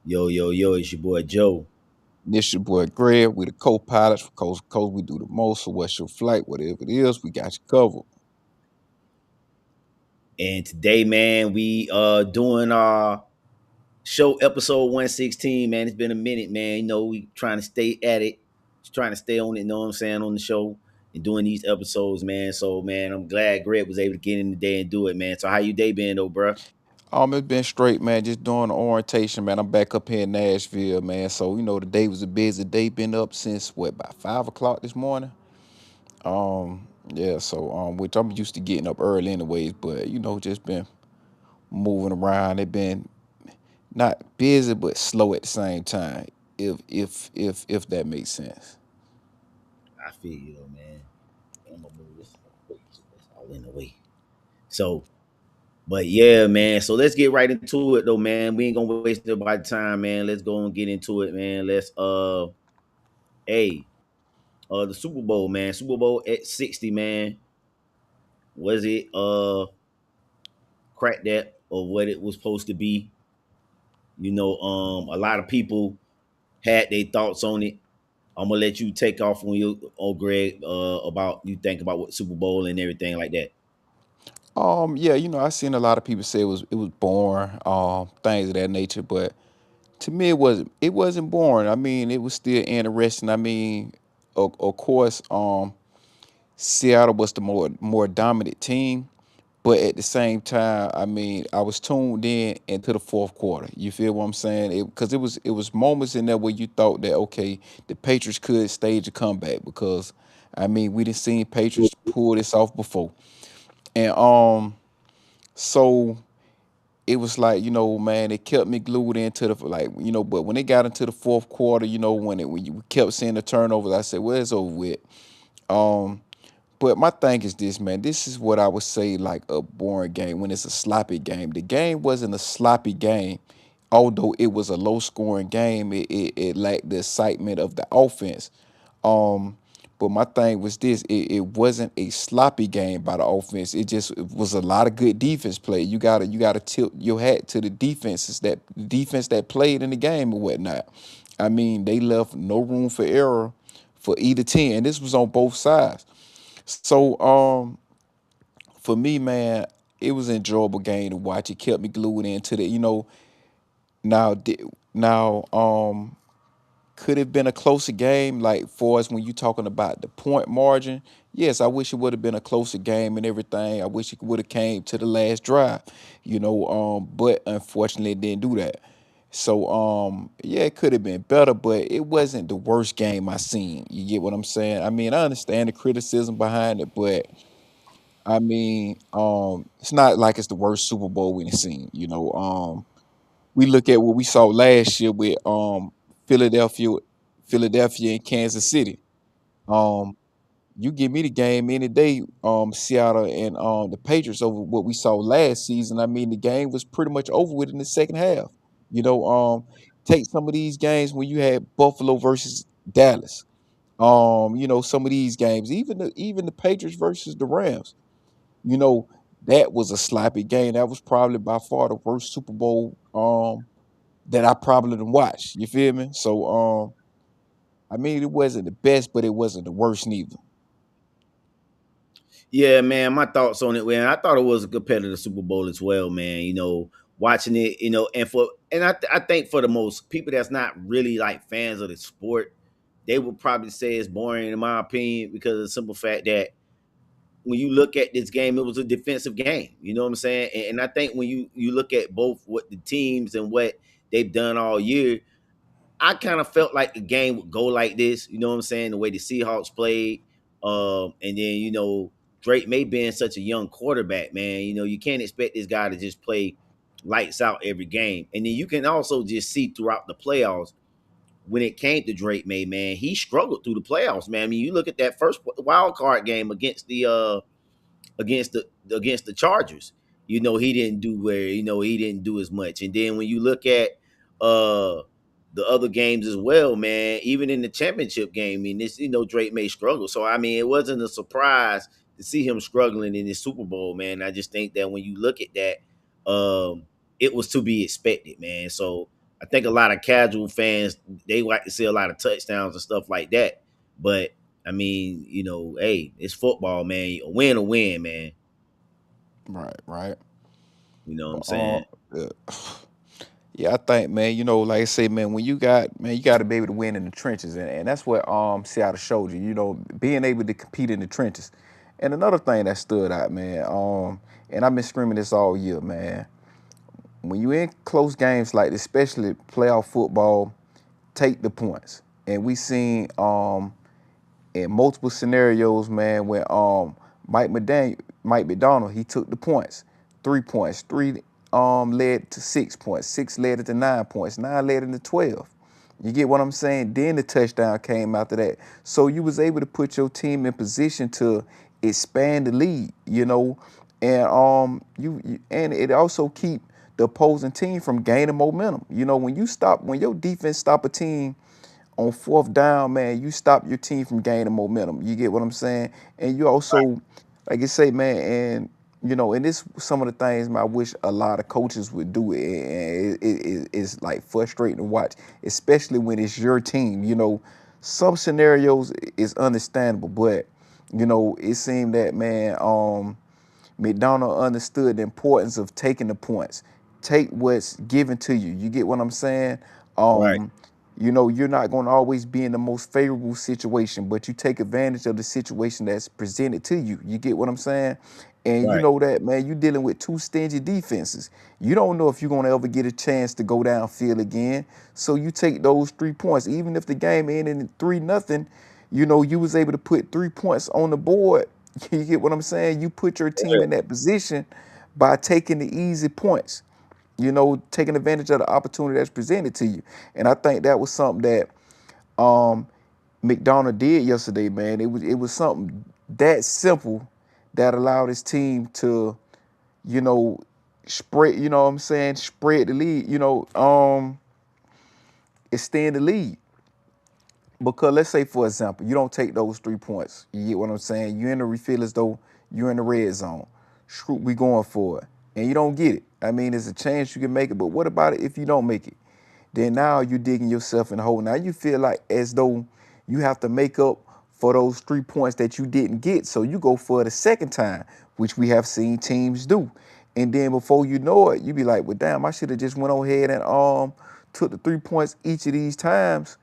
Yo, yo, yo, it's your boy Joe. This your boy Greg. We the co-pilots for Coast to Coast. We do the most. So what's your flight? Whatever it is, we got you covered. And today, man, we doing our show episode 116, man. It's been a minute, man. We trying to stay at it. Just trying to stay on it, you know what I'm saying, on the show and doing these episodes, man. So, man, I'm glad Greg was able to get in today and do it, man. So how you day been though, bro? It's been straight, man. Just doing the orientation, man. I'm back up here in Nashville, man. So the day was a busy day. Been up since what about 5 o'clock this morning. Yeah. So which I'm used to getting up early anyways, but just been moving around. It been not busy but slow at the same time. If that makes sense. I feel you though, man. I'm gonna move this all in the way. So But yeah, man. So let's get right into it though, man. We ain't gonna waste nobody's time, man. Let's go and get into it, man. Let's hey, the Super Bowl, man. Super Bowl at 60, man. Was it crack that or what it was supposed to be? A lot of people had their thoughts on it. I'm gonna let you take off on you, Greg, about you think about what Super Bowl and everything like that. Yeah, I seen a lot of people say it was boring, things of that nature, but to me it wasn't boring. I mean, it was still interesting. I mean, of course, Seattle was the more dominant team, but at the same time, I mean, I was tuned in into the fourth quarter. You feel what I'm saying? Because it was moments in there where you thought that okay, the Patriots could stage a comeback because I mean we didn't see Patriots pull this off before, and so it was like, man, it kept me glued into the but when it got into the fourth quarter, when you kept seeing the turnovers, I said, well, it's over with. Um, but my thing is this, man. This is what I would say like a boring game when it's a sloppy game. The game wasn't a sloppy game, although it was a low scoring game. It lacked the excitement of the offense. Um, but my thing was this: it wasn't a sloppy game by the offense. It was a lot of good defense play. You gotta tilt your hat to the defense that played in the game and whatnot. I mean, they left no room for error for either team, and this was on both sides. So for me, man, it was an enjoyable game to watch. It kept me glued into the, now now could have been a closer game, like for us when you talking about the point margin. Yes, I wish it would have been a closer game and everything. I wish it would have came to the last drive, but unfortunately it didn't do that. So yeah, it could have been better, but it wasn't the worst game I seen. You get what I'm saying? I mean, I understand the criticism behind it, but I mean, it's not like it's the worst Super Bowl we've seen. We look at what we saw last year with Philadelphia, Philadelphia and Kansas City. Um, you give me the game any day, Seattle and the Patriots over what we saw last season. I mean, the game was pretty much over with in the second half. You know, um, take some of these games when you had Buffalo versus Dallas. Some of these games, even the Patriots versus the Rams. You know, that was a sloppy game. That was probably by far the worst Super Bowl that I probably done watched. You feel me? So I mean it wasn't the best, but it wasn't the worst neither. Yeah, man, my thoughts on it, man. I thought it was a competitive Super Bowl as well, man. Watching it, I think for the most people that's not really like fans of the sport, they would probably say it's boring in my opinion because of the simple fact that when you look at this game, it was a defensive game. You know what I'm saying? And I think when you look at both what the teams and what they've done all year, I kind of felt like the game would go like this. You know what I'm saying? The way the Seahawks played, and then Drake May being such a young quarterback, man. You can't expect this guy to just play lights out every game. And then you can also just see throughout the playoffs when it came to Drake May, man, he struggled through the playoffs, man. I mean, you look at that first wild card game against the Chargers. He didn't do where he didn't do as much. And then when you look at uh the other games as well, man, even in the championship game, I mean, this Drake may struggle. So I mean, it wasn't a surprise to see him struggling in this Super Bowl, man. I just think that when you look at that, it was to be expected, man. So I think a lot of casual fans, they like to see a lot of touchdowns and stuff like that. But I mean, hey, it's football, man. A win, man. Right, right. You know what I'm But saying? uh, yeah, I think, man, like I say, man, when you got to be able to win in the trenches, and that's what Seattle showed you. Being able to compete in the trenches. And another thing that stood out, man, and I've been screaming this all year, man. When you in close games like this, especially playoff football, take the points. And we seen in multiple scenarios, man, when Mike McDonald, he took the points. 3 points. Three led to 6 points. Six led to 9 points. Nine led into 12. You get what I'm saying? Then the touchdown came after that. So you was able to put your team in position to expand the lead, and and it also keep the opposing team from gaining momentum. When your defense stop a team on fourth down, man, you stop your team from gaining momentum. You get what I'm saying? And you also, like I say, man, and this some of the things, man, I wish a lot of coaches would do it. And it's like frustrating to watch, especially when it's your team. Some scenarios is understandable, but it seemed that, man, McDonald understood the importance of taking the points. Take what's given to you. You get what I'm saying? Right, Um, you're not going to always be in the most favorable situation, but you take advantage of the situation that's presented to you. You get what I'm saying? And you right, know that, man, you're dealing with two stingy defenses. You don't know if you're going to ever get a chance to go downfield again. So you take those 3 points. Even if the game ended in 3-0, you was able to put 3 points on the board. You get what I'm saying? You put your team in that position by taking the easy points, taking advantage of the opportunity that's presented to you. And I think that was something that um, McDonald did yesterday, man. It was something that simple that allowed his team to, you know, spread, what I'm saying, spread the lead, extend the lead. Because let's say, for example, you don't take those 3 points. You get what I'm saying? You in the feel as though you're in the red zone. Screw, we going for it. And you don't get it. I mean, there's a chance you can make it, but what about it if you don't make it? Then now you're digging yourself in the hole. Now you feel like as though you have to make up for those 3 points that you didn't get. So you go for it a second time, which we have seen teams do. And then before you know it, you be like, well, damn, I should have just went on ahead and took the 3 points each of these times.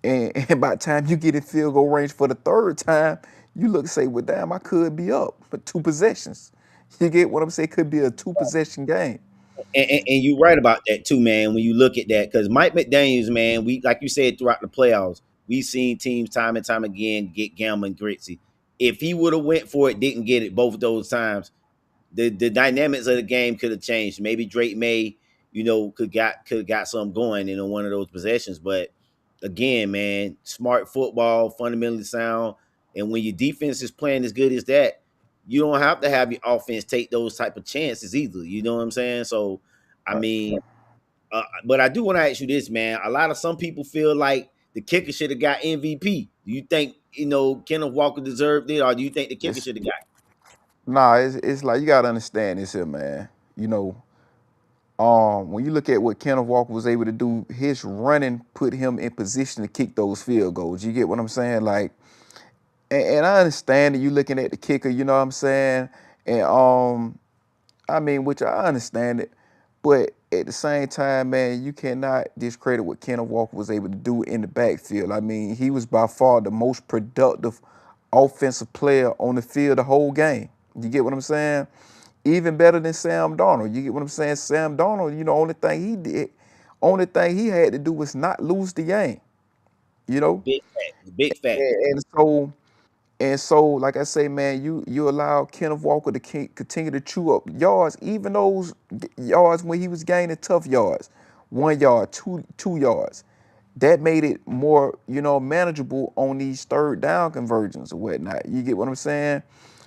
And by the time you get in field goal range for the third time, you look and say, well, damn, I could be up for 2 possessions. You get what I'm saying? Could be a 2 possession game. and you're right about that too, man. When you look at that, because Mike McDaniel's, man, we like you said throughout the playoffs, we've seen teams time and time again get gambling gritzy. If he would have went for it, didn't get it both of those times, the dynamics of the game could have changed. Maybe Drake May, could have got something going in one of those possessions. But again, man, smart football, fundamentally sound, and when your defense is playing as good as that, you don't have to have your offense take those type of chances either. You know what I'm saying? So, I Right. mean, but I do want to ask you this, man. Some people feel like the kicker should have got MVP. Do you think Kenneth Walker deserved it, or do you think the kicker It's should have got it? Nah, it's like you gotta understand this here, man. When you look at what Kenneth Walker was able to do, his running put him in position to kick those field goals. You get what I'm saying? Like, and I understand that you looking at the kicker, you know what I'm saying? And I mean, which I understand it, but at the same time, man, you cannot discredit what Kenneth Walker was able to do in the backfield. I mean, he was by far the most productive offensive player on the field the whole game. You get what I'm saying? Even better than Sam Darnold. You get what I'm saying? Sam Darnold, only thing he had to do was not lose the game. You know, Big facts. Big facts. and so, like I say, man, you allow Kenneth Walker to continue to chew up yards, even those yards when he was gaining tough yards, 1 yard, two yards. That made it more, manageable on these third down conversions or whatnot. You get what I'm saying?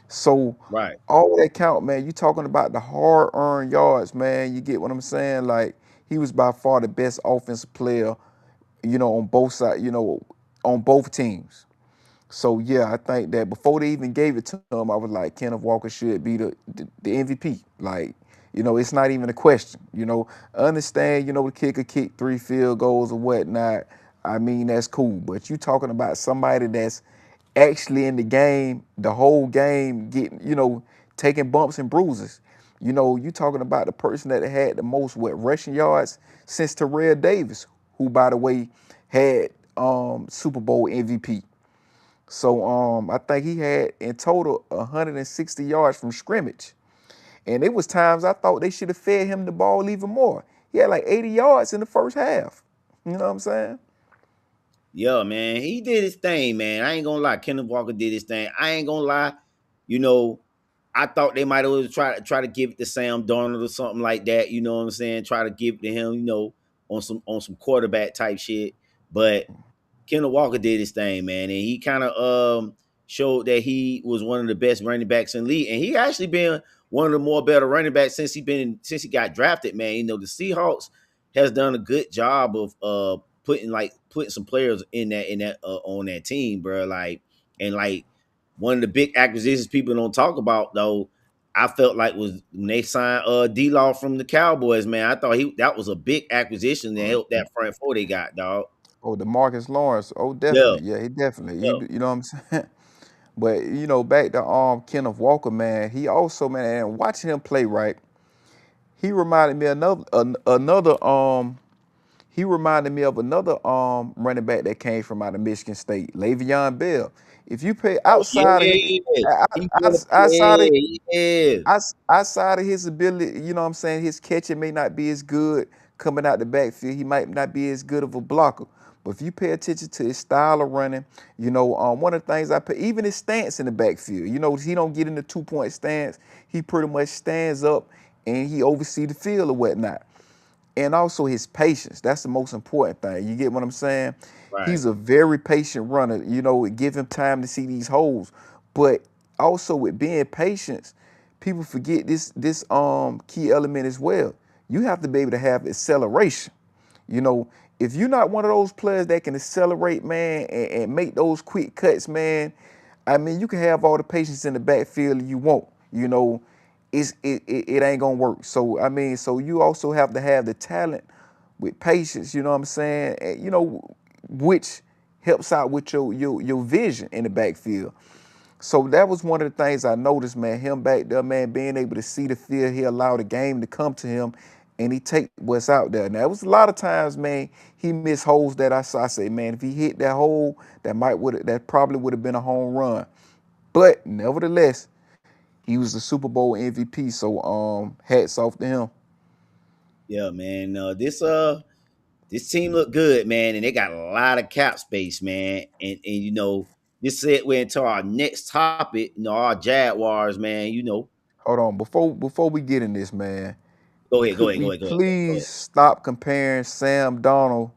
So Right. all that count, man. You talking about the hard earned yards, man. You get what I'm saying? Like he was by far the best offensive player, on both sides, on both teams. So yeah, I think that before they even gave it to him, I was like, Kenneth Walker should be the MVP. Like It's not even a question. Understand, the kicker kick 3 field goals or whatnot. I mean, that's cool. But you talking about somebody that's actually in the game, the whole game, getting, taking bumps and bruises. You talking about the person that had the most rushing yards since Terrell Davis, who by the way had Super Bowl MVP. So I think he had in total 160 yards from scrimmage. And it was times I thought they should have fed him the ball even more. He had like 80 yards in the first half. You know what I'm saying? Yeah, man, he did his thing, man. I ain't gonna lie. Kenneth Walker did his thing. I ain't gonna lie. You know, I thought they might have try to give it to Sam Darnold or something like that. You know what I'm saying? Try to give it to him. On some quarterback type shit. But Kenneth Walker did his thing, man, and he kind of showed that he was one of the best running backs in the league, and he actually been one of the more better running backs since he got drafted, man. The Seahawks has done a good job of putting some players in that on that team, bro. And one of the big acquisitions people don't talk about though. I felt like was when they signed D-Law from the Cowboys, man. I thought that was a big acquisition that helped that front four they got, dog. Oh, DeMarcus Lawrence. Oh, Yeah, definitely. Yeah, he definitely. yeah. You know what I'm saying? But back to Kenneth Walker, man. He also, man, and watching him play right, he reminded me of another running back that came from out of Michigan State, Le'Veon Bell. If you pay Oh outside of yeah, he wanna outside of play. Yeah, outside of his ability, you know what I'm saying, his catching may not be as good coming out the backfield. He might not be as good of a blocker. But if you pay attention to his style of running, one of the things I pay, even his stance in the backfield, he don't get in the 2-point stance. He pretty much stands up and he oversee the field or whatnot, and also his patience. That's the most important thing. You get what I'm saying? right. He's a very patient runner. Give him time to see these holes. But also with being patient, people forget this key element as well. You have to be able to have acceleration. You know, if you're not one of those players that can accelerate, man, and make those quick cuts, man, I mean, you can have all the patience in the backfield you want. It ain't gonna work. So I mean, so you also have to have the talent with patience. You know what I'm saying? And, which helps out with your vision in the backfield. So that was one of the things I noticed, man. Him back there, man, being able to see the field, he allowed the game to come to him, and he take what's out there. Now, it was a lot of times, man, he missed holes that I saw. I say, man, if he hit that hole, that probably would have been a home run. But nevertheless, he was the Super Bowl MVP. So hats off to him. Yeah, man. This team look good, man, and they got a lot of cap space, man. And this said we're into our next topic. Our Jaguars, man. Hold on, before we get in this, man, Go ahead, go could ahead, go we ahead, go ahead, go please ahead. stop comparing Sam Donald?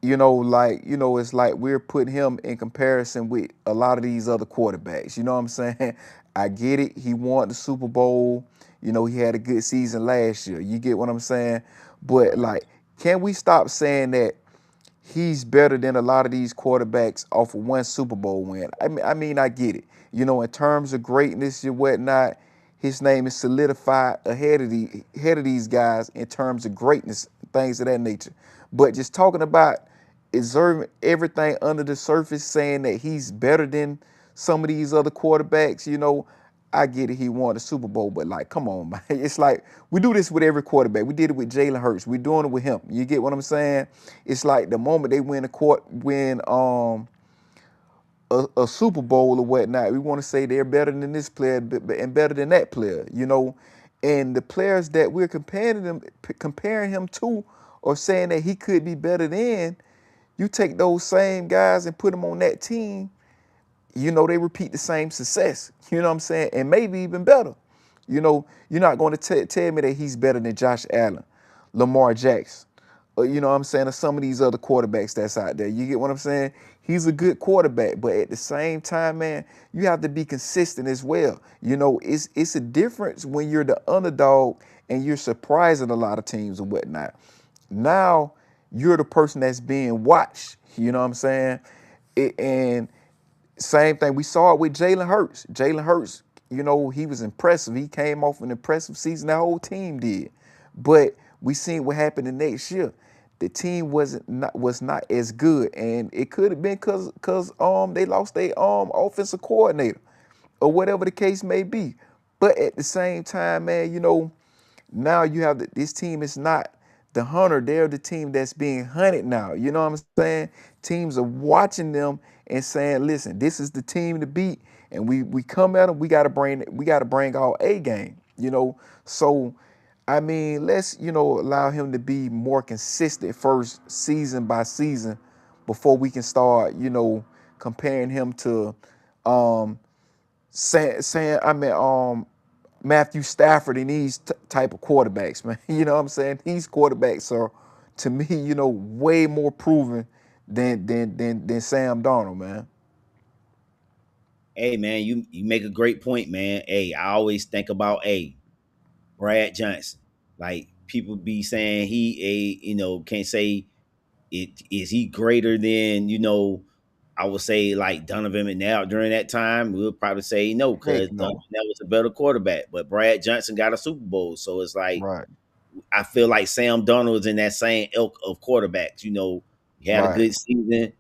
It's like we're putting him in comparison with a lot of these other quarterbacks. You know what I'm saying? I get it. He won the Super Bowl. He had a good season last year. You get what I'm saying? But Right, like, can we stop saying that he's better than a lot of these quarterbacks off of one Super Bowl win? I mean, I get it. In terms of greatness and whatnot, his name is solidified ahead of these guys in terms of greatness, things of that nature. But just talking about observing everything under the surface, saying that he's better than some of these other quarterbacks, I get it. He won the Super Bowl, but like, come on, man. It's like we do this with every quarterback. We did it with Jalen Hurts. We're doing it with him. You get what I'm saying? It's like the moment they win a Super Bowl or whatnot, we want to say they're better than this player and better than that player. And the players that we're comparing him to, or saying that he could be better than, you take those same guys and put them on that team, they repeat the same success. You know what I'm saying? And maybe even better. You're not going to tell me that he's better than Josh Allen, Lamar Jackson, or you know what I'm saying, or some of these other quarterbacks that's out there. You get what I'm saying? He's a good quarterback, but at the same time, man, you have to be consistent as well. It's a difference when you're the underdog and you're surprising a lot of teams and whatnot. Now you're the person that's being watched. You know what I'm saying? And same thing. We saw it with Jalen Hurts. Jalen Hurts he was impressive. He came off an impressive season. The whole team did. But we seen what happened the next year. The team was not as good, and it could have been cause they lost their offensive coordinator or whatever the case may be. But at the same time, man, now you have this team is not the hunter. They're the team that's being hunted now. You know what I'm saying? Teams are watching them and saying, "Listen, this is the team to beat." And we come at them. We got to bring our A game. So I mean, let's allow him to be more consistent first season by season before we can start comparing him to um saying I mean Matthew Stafford and these type of quarterbacks, man. You know what I'm saying? These quarterbacks are, to me, way more proven than Sam Darnold, man. Hey man, you make a great point, man. Hey, I always think about Brad Johnson. Like people be saying can't say it is he greater than, I would say like Donovan McNabb during that time. We'll probably say no, Heck because Donovan no. McNabb was a better quarterback. But Brad Johnson got a Super Bowl. So it's like Right, I feel like Sam Darnold is in that same ilk of quarterbacks. He had a right. good season,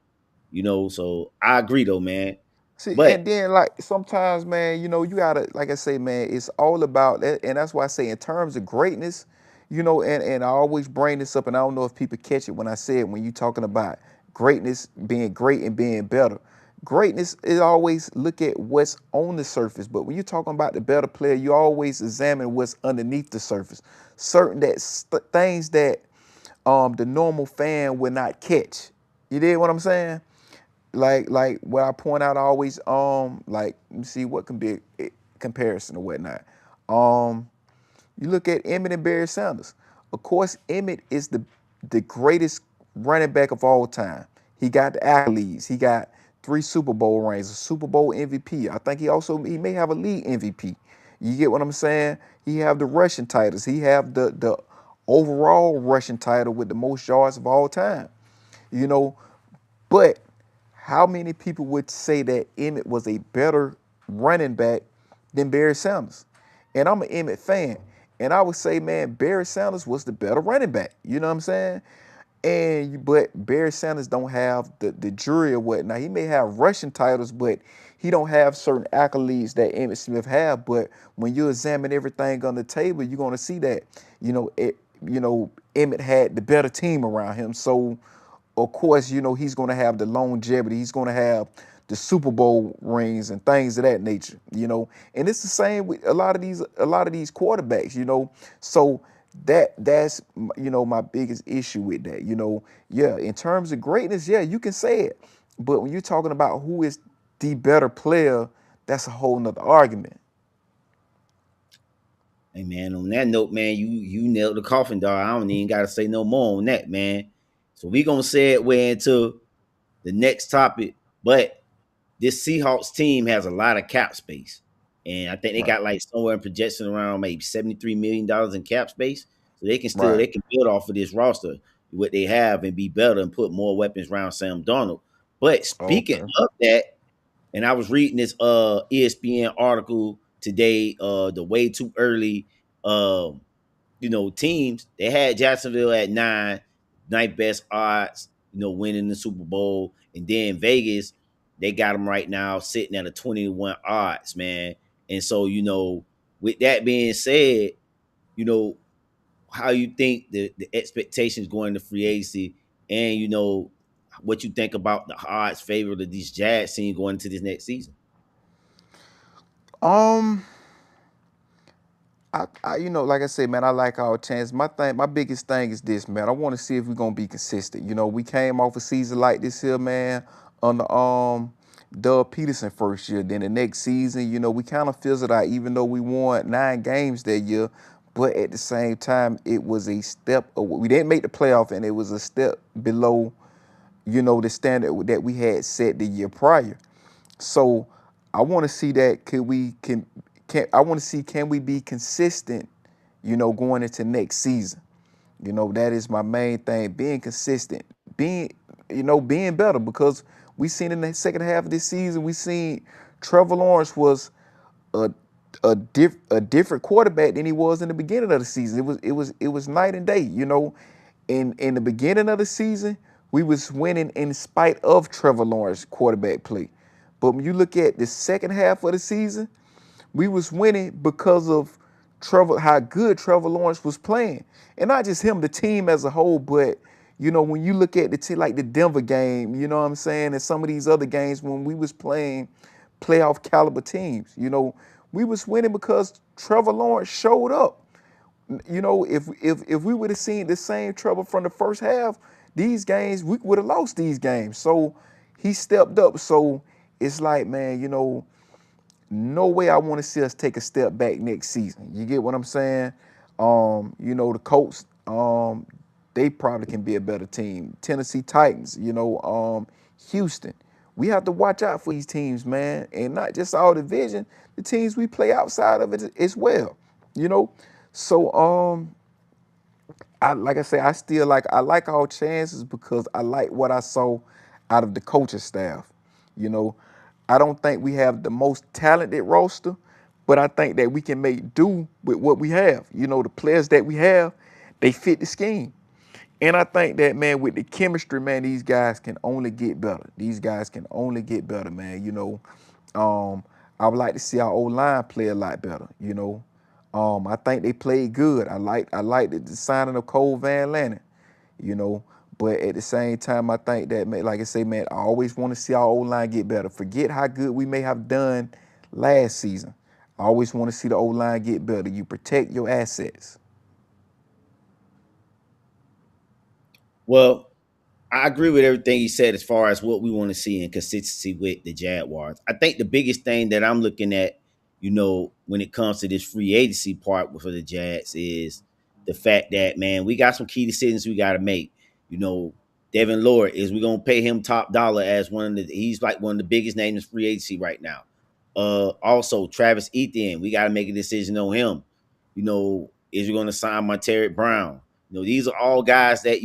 so I agree though, man. See, But and then like sometimes, man, you gotta, like I say, man, it's all about that, and that's why I say in terms of greatness, and I always bring this up, and I don't know if people catch it when I say it when you talking about greatness, being great and being better. Greatness is always look at what's on the surface, but when you're talking about the better player, you always examine what's underneath the surface. Certain things that the normal fan would not catch. You did what I'm saying? Like what I point out always like let me see what can be a comparison or whatnot. Um you look at Emmett and Barry Sanders. Of course, Emmett is the greatest running back of all time. He got the accolades. He got 3 Super Bowl rings, a Super Bowl MVP. I think he may have a league MVP. You get what I'm saying? He have the rushing titles. He have the overall rushing title with the most yards of all time. You know, but how many people would say that Emmett was a better running back than Barry Sanders? And I'm an Emmett fan. And I would say, man, Barry Sanders was the better running back. You know what I'm saying? But Barry Sanders don't have the jury or whatnot. He may have rushing titles, but he don't have certain accolades that Emmett Smith have. But when you examine everything on the table, you're gonna see that, Emmett had the better team around him. So of course, he's going to have the longevity. He's going to have the Super Bowl rings and things of that nature. And it's the same with a lot of these quarterbacks. So that's my biggest issue with that. Yeah, in terms of greatness, yeah, you can say it, but when you're talking about who is the better player, that's a whole nother argument. hey man, on that note, man, you nailed the coffin, dog. I don't even gotta say no more on that, man. So we gonna segue into the next topic, but this Seahawks team has a lot of cap space, and I think they Right, got like somewhere in projection around maybe $73 million in cap space. So right. they can build off of this roster what they have and be better and put more weapons around Sam Darnold. But speaking Okay. of that, and I was reading this ESPN article today, the way too early teams. They had Jacksonville at 9, ninth best odds, winning the Super Bowl. And then Vegas, they got them right now sitting at a 21 odds, man. And so, with that being said, you know, how you think the expectations going to free agency, and what you think about the odds favor of these Jazz team going into this next season. Um, like I said, man, I like our chance. My biggest thing is this, man. I want to see if we're gonna be consistent. We came off a season like this here, man, on the Doug Peterson first year. Then the next season, we kind of fizzled out, even though we won 9 games that year. But at the same time, it was a step. We didn't make the playoff, and it was a step below, the standard that we had set the year prior. So I want to see that can I want to see can we be consistent, going into next season. That is my main thing, being consistent, being better because we seen in the second half of this season, we seen Trevor Lawrence was a a different quarterback than he was in the beginning of the season. It was night and day. In the beginning of the season, we was winning in spite of Trevor Lawrence quarterback play. But when you look at the second half of the season, we was winning because of how good Trevor Lawrence was playing, and not just him, the team as a whole. But when you look at the team like the Denver game, you know what I'm saying, and some of these other games when we was playing playoff caliber teams, we was winning because Trevor Lawrence showed up. If we would have seen the same Trevor from the first half, these games we would have lost these games. So he stepped up. So it's like, man, no way I want to see us take a step back next season. You get what I'm saying? The Colts, they probably can be a better team. Tennessee Titans, Houston. We have to watch out for these teams, man, and not just our division, the teams we play outside of it as well. You know, so I like I say, I like our chances because I like what I saw out of the coaching staff. You know, I don't think we have the most talented roster, but I think that we can make do with what we have. The players that we have, they fit the scheme. And I think that, man, with the chemistry, man, these guys can only get better. These guys can only get better, man. I would like to see our old line play a lot better. I think they played good. I like the signing of Cole Van Lannon. You know, but at the same time, I think that, man, like I say, man, I always want to see our old line get better. Forget how good we may have done last season. I always want to see the old line get better. You protect your assets. Well, I agree with everything you said as far as what we want to see in consistency with the Jaguars. I think the biggest thing that I'm looking at, when it comes to this free agency part for the Jags is the fact that, man, we got some key decisions we got to make. You know, Devin Lloyd, is we gonna pay him top dollar as he's like one of the biggest names in free agency right now. Also Travis Etienne, we got to make a decision on him. Is we gonna sign Montero Brown? These are all guys that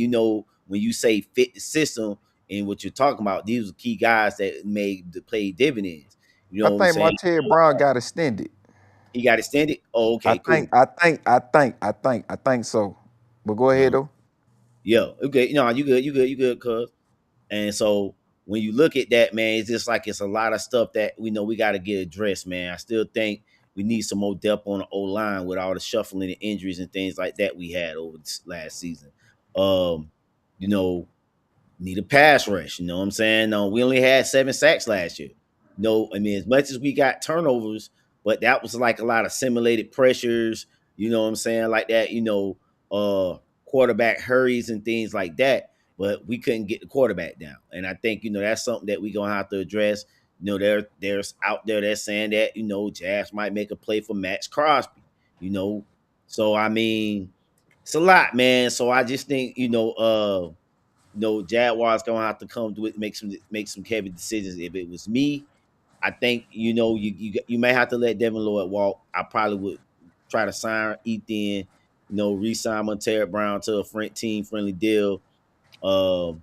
when you say fit the system and what you're talking about, these are key guys that made the play dividends. You I know what I'm think saying? Montez Brown got extended. He got extended. Oh, I okay, think, cool. I think, I think, I think, I think so. But go ahead Uh, though. yeah, okay. No, you good, cuz. And so when you look at that, man, it's just like it's a lot of stuff that we got to get addressed, man. I still think we need some more depth on the O line with all the shuffling and injuries and things like that we had over this last season. You know, need a pass rush. You know what I'm saying? No, we only had 7 sacks last year. No, I mean, as much as we got turnovers, but that was like a lot of simulated pressures, you know what I'm saying? Like that, quarterback hurries and things like that. But we couldn't get the quarterback down. And I think, that's something that we're gonna have to address. There's out there that's saying that, Jazz might make a play for Max Crosby, you know. So I mean, it's a lot, man. So I just think, Jaguars gonna have to come to it, make some heavy decisions. If it was me, I think you may have to let Devin Lloyd walk. I probably would try to sign Ethan, re-sign Montero Brown to a team friendly deal, um,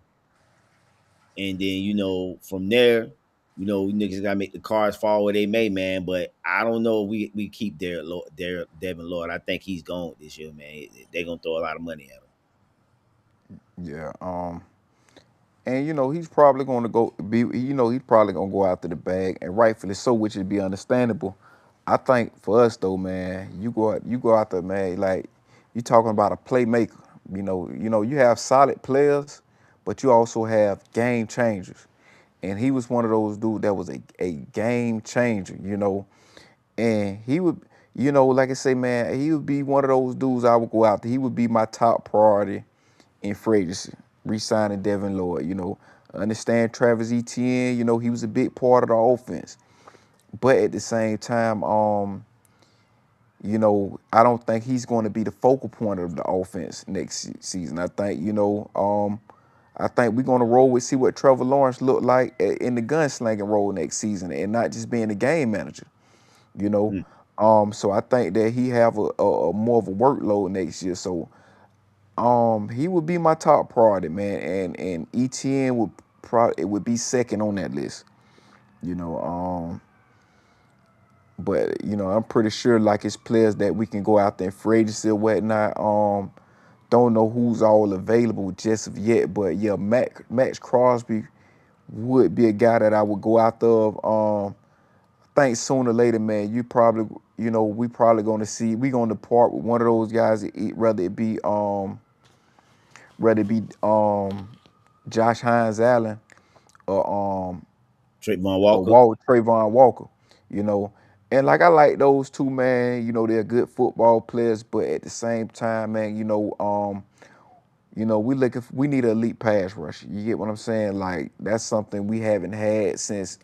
and then from there, niggas gotta make the cards fall where they may, man. But I don't know. If we keep their Devin Lloyd. I think he's gone this year, man. They're gonna throw a lot of money at him. Yeah. And he's probably going to he's probably going to go after the bag, and rightfully so, which would be understandable. I think for us though, man, you go out there, man, like you talking about a playmaker. You have solid players, but you also have game changers. And he was one of those dudes that was a game changer. And he would, like I say, man, he would be one of those dudes I would go after. He would be my top priority in free agency, re-signing Devin Lloyd. I understand Travis Etienne. He was a big part of the offense, but at the same time, I don't think he's going to be the focal point of the offense next season. I think we're going to roll with see what Trevor Lawrence looked like in the gunslinging role next season, and not just being the game manager. You know, Mm. so I think that he have a more of a workload next year. So he would be my top priority, man, and ETN would probably it would be second on that list. You know, But I'm pretty sure like it's players that we can go out there in free agency or whatnot. Don't know who's all available just of yet, but yeah, Max Crosby would be a guy that I would go after. I think sooner or later, man, we probably gonna see we gonna part with one of those guys, whether it be Josh Hines Allen or Trayvon Walker. Trayvon Walker, you know. And like I like those two, man. They're good football players, but at the same time, man, we need an elite pass rush. You get what I'm saying? Like that's something we haven't had since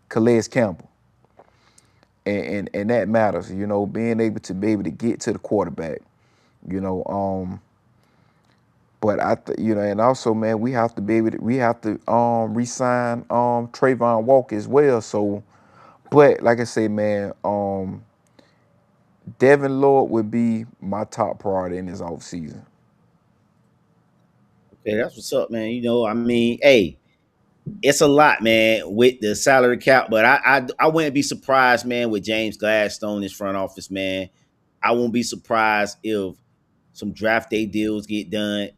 Calais Campbell. And that matters, being able to get to the quarterback, you know. But and also, man, we have to re-sign Trayvon Walker as well. So, but like I say, man, Devin Lloyd would be my top priority in this offseason. Okay, that's what's up, man. I mean, hey, it's a lot, man, with the salary cap. But I wouldn't be surprised, man, with James Gladstone, his front office, man. I won't be surprised if some draft day deals get done.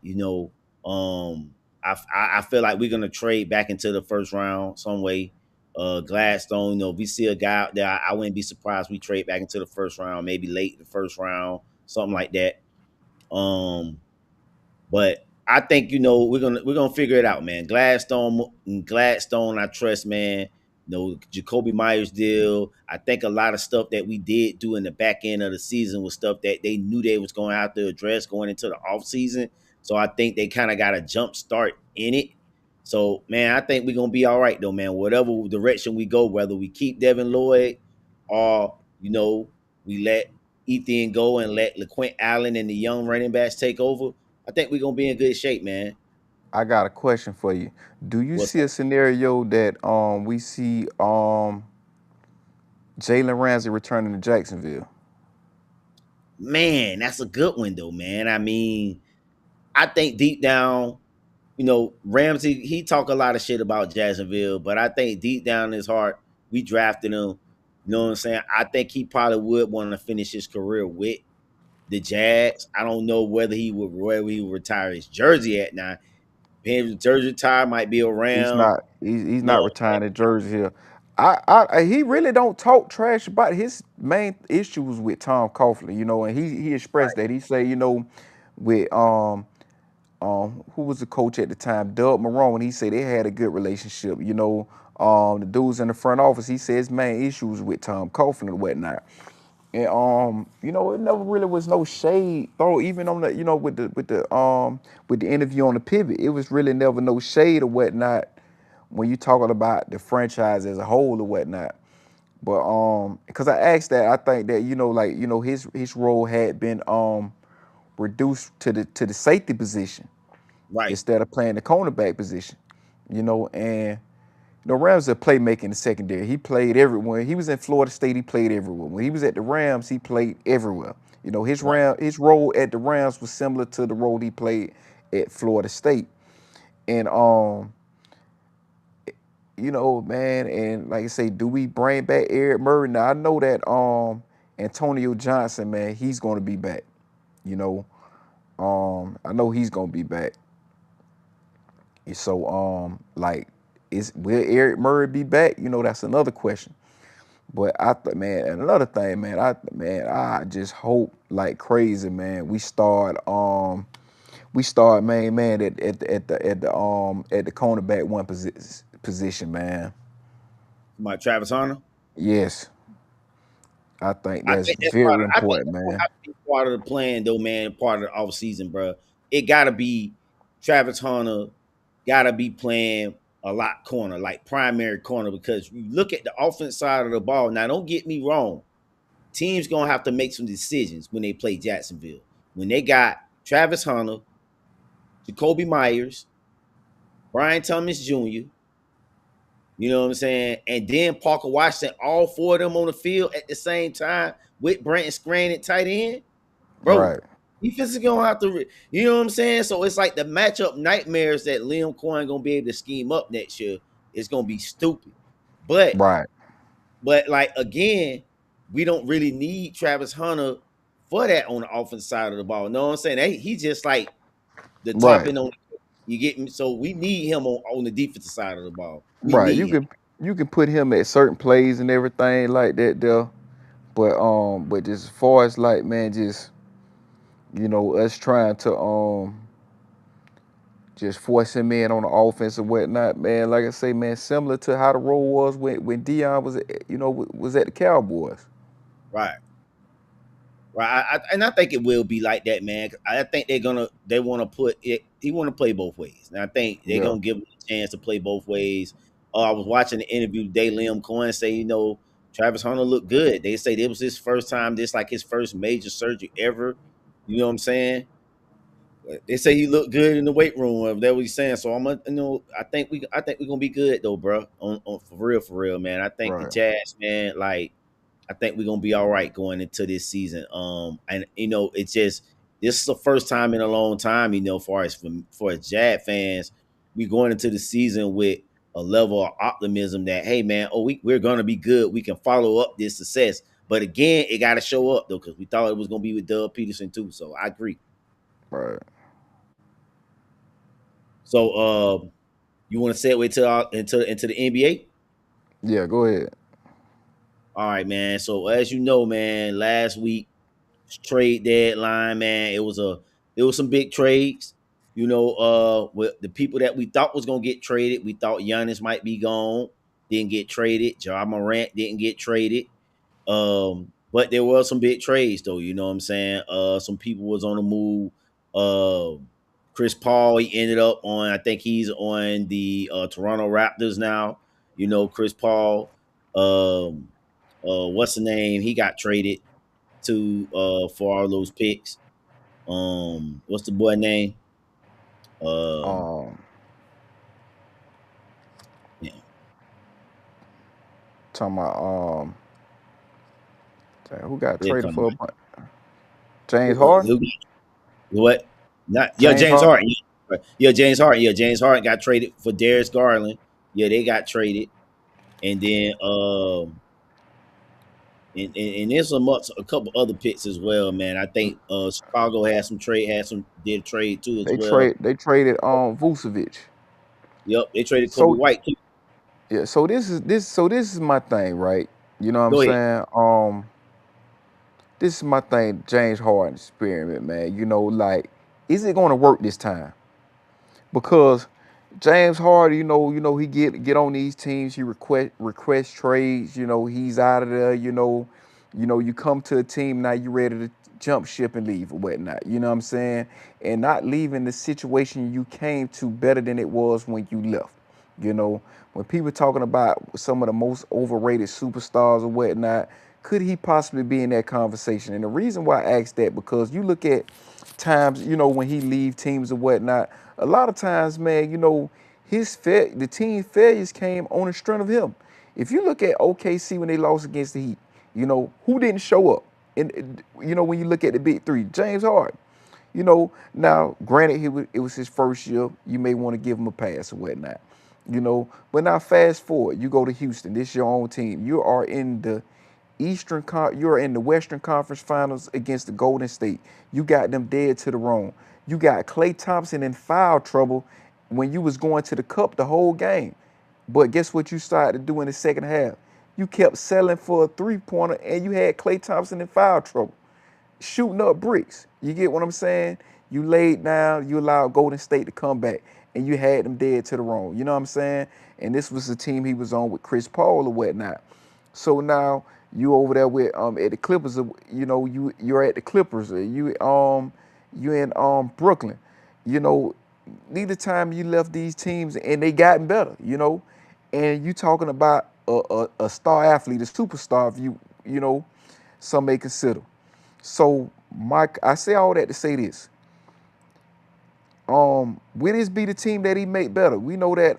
I feel like we're gonna trade back into the first round some way. Gladstone, if we see a guy out there, I wouldn't be surprised we trade back into the first round, maybe late the first round, something like that. Um, but I think we're gonna figure it out, man. Gladstone, I trust, man. Jacoby Myers deal. I think a lot of stuff that we did do in the back end of the season was stuff that they knew they was going to have to address going into the off season. So I think they kind of got a jump start in it. So man, I think we're gonna be all right though, man. Whatever direction we go, whether we keep Devin Lloyd or we let Ethan go and let LaQuint Allen and the young running backs take over. I think we're gonna be in good shape, man. I got a question for you. Do you What's see a up? scenario that we see Jalen Ramsey returning to Jacksonville? Man, that's a good one though, man. I mean, I think deep down, Ramsey, he talk a lot of shit about Jacksonville, but I think deep down in his heart, we drafted him. You know what I'm saying? I think he probably would want to finish his career with the Jags. I don't know whether he would retire his jersey at now. His jersey tire might be He's around. not. He's You know not what I'm retiring the jersey here. He really don't talk trash about his main issues with Tom Coughlin, and he expressed that. He said, with who was the coach at the time, Doug Marrone. He said they had a good relationship. The dudes in the front office. He said his main issues with Tom Coughlin and whatnot. And it never really was no shade throw, even on the, with the interview on the pivot. It was really never no shade or whatnot when you talking about the franchise as a whole or whatnot. But because I asked that, I think that his role had been reduced to the safety position right, instead of playing the cornerback position. And Rams are playmaking in the secondary. He played everywhere. He was in Florida State. He played everywhere. When he was at the Rams, he played everywhere. right. His role at the Rams was similar to the role he played at Florida State. And man, and like I say, do we bring back Eric Murray? Now I know that Antonio Johnson, man, he's going to be back. You know, I know he's going to be back. So like, will Eric Murray be back? That's another question. But man, and another thing, I just hope like crazy, man. We start man at the cornerback one position, man. My Travis Hunter. Yes, I think I that's think that's part very of. I think important, that's gonna man. have to be part of the plan, though, man. Part of the off season, bro. It gotta be Travis Hunter. Gotta be playing a lot corner, like primary corner, because you look at the offense side of the ball. Now, don't get me wrong. Teams gonna have to make some decisions when they play Jacksonville. When they got Travis Hunter, Jacoby Myers, Brian Thomas Jr. You know what I'm saying? And then Parker Washington, all four of them on the field at the same time with Brent Screen at tight end. Bro, Right. defense is gonna have to, you know what I'm saying? So it's like the matchup nightmares that Liam Cohen gonna be able to scheme up next year is gonna be stupid. But Right. like again, we don't really need Travis Hunter for that on the offense side of the ball. You know what I'm saying? He's just like the top Right. end on. You get me? So we need him on the defensive side of the ball. We Right. need him. You can put him at certain plays and everything like that there. But just as far as like man, just us trying to just force him in on the offense and whatnot, man. Like I say, man, similar to how the role was when Dion was was at the Cowboys. Right. Right, and I think it will be like that, man. I think they want to put it. He want to play both ways, and I think they're Yeah. gonna give him a chance to play both ways. I was watching the interview. Liam Cohen say, Travis Hunter looked good. They say it was his first time, this like his first major surgery ever. You know what I'm saying? They say he looked good in the weight room. That's what he's saying. So I think we're gonna be good though, bro. On for real, man. I think the Right. Jazz, man, like I think we're gonna be all right going into this season. And it's just this is the first time in a long time, far as for Jazz fans, we going into the season with a level of optimism that hey man, we're gonna be good. We can follow up this success. But again, it gotta show up though, because we thought it was gonna be with Doug Peterson too. So I agree. Right. So you want to segue into the NBA? Yeah. Go ahead. All right, man. So as you know, man, last week trade deadline, man, it was some big trades. With the people that we thought was gonna get traded, we thought Giannis might be gone, didn't get traded. Ja Morant didn't get traded. But there were some big trades though. You know what I'm saying? Some people was on the move. Chris Paul, he ended up on. I think he's on the Toronto Raptors now. Chris Paul. Um, what's the name? He got traded to for all those picks. What's the boy name? Um, Um, yeah, Talking about dang, who got they're traded coming. for a James Harden? Who, what? Not yeah, James James Harden. Harden. Yeah, yeah, James Harden. Yeah, James Harden got traded for Darius Garland. Yeah, they got traded, and then and there's a couple other picks as well, man. I think Chicago did a trade too as well. They traded Vucevic. Yep, they traded Kobe So White too. yeah, this is my thing, right? You know what I'm Go ahead. saying? This is my thing, James Harden experiment, man. Like, is it gonna work this time? Because James Harden, he get on these teams, he request trades, he's out of there, you come to a team now, you ready to jump ship and leave or whatnot, you know what I'm saying? And not leaving the situation you came to better than it was when you left. You know, when people talking about some of the most overrated superstars or whatnot, could he possibly be in that conversation? And the reason why I ask that, because you look at times, when he leave teams or whatnot, a lot of times, man, the team failures came on the strength of him. If you look at OKC when they lost against the Heat, who didn't show up? And when you look at the big three, James Harden. Now granted, it was his first year. You may want to give him a pass or whatnot. But now fast forward, you go to Houston. This is your own team. You're in the Western Conference Finals against the Golden State. You got them dead to the wrong. You got Klay Thompson in foul trouble when you was going to the cup the whole game. But guess what you started to do in the second half? You kept selling for a three-pointer and you had Klay Thompson in foul trouble, shooting up bricks. You get what I'm saying? You laid down, you allowed Golden State to come back, and you had them dead to the wrong. You know what I'm saying? And this was the team he was on with Chris Paul or whatnot. So now you over there with at the Clippers. You're at the Clippers. You in Brooklyn. You know, neither time you left these teams and they gotten better. And you talking about a star athlete, a superstar. If some may consider. So, Mike, I say all that to say this. Will this be the team that he make better? We know that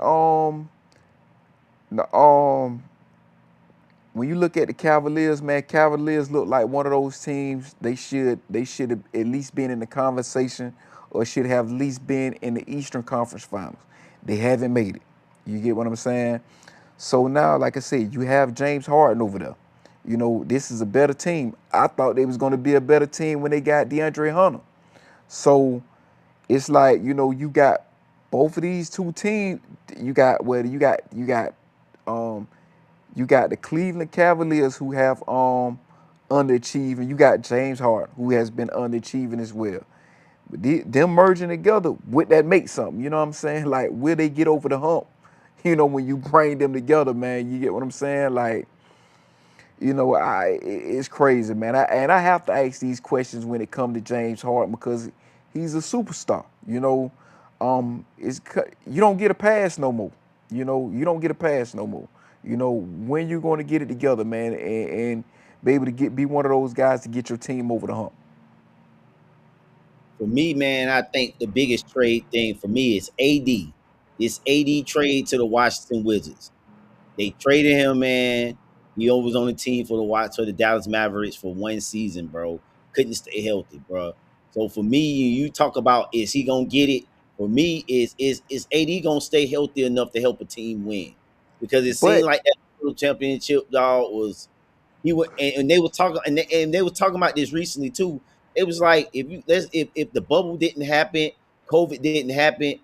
when you look at the Cavaliers, man, Cavaliers look like one of those teams they should have at least been in the conversation or should have at least been in the Eastern Conference Finals. They haven't made it. You get what I'm saying? So now, like I said, you have James Harden over there. You know, this is a better team. I thought they was going to be a better team when they got DeAndre Hunter. So it's like, you know, you got both of these two teams. You got well, um you got the Cleveland Cavaliers who have underachieving. You got James Harden who has been underachieving as well. But them merging together, would that make something? You know what I'm saying? Like, will they get over the hump? You know, when you bring them together, man, you get what I'm saying? Like, you know, it's crazy, man. And I have to ask these questions when it comes to James Harden because he's a superstar. You know, you don't get a pass no more. You know, you don't get a pass no more. You know, when you going to get it together, man, and be able to be one of those guys to get your team over the hump. For me, man, I think the biggest trade thing for me is AD. This AD trade to the Washington Wizards. They traded him, man. He was on the team for the Dallas Mavericks for one season, bro. Couldn't stay healthy, bro. So for me, you talk about is he gonna get it? For me, is AD gonna stay healthy enough to help a team win? Because it seemed But like that little championship dog was he would, and they were talking, and they were talking about this recently too. It was like if the bubble didn't happen, COVID didn't happen,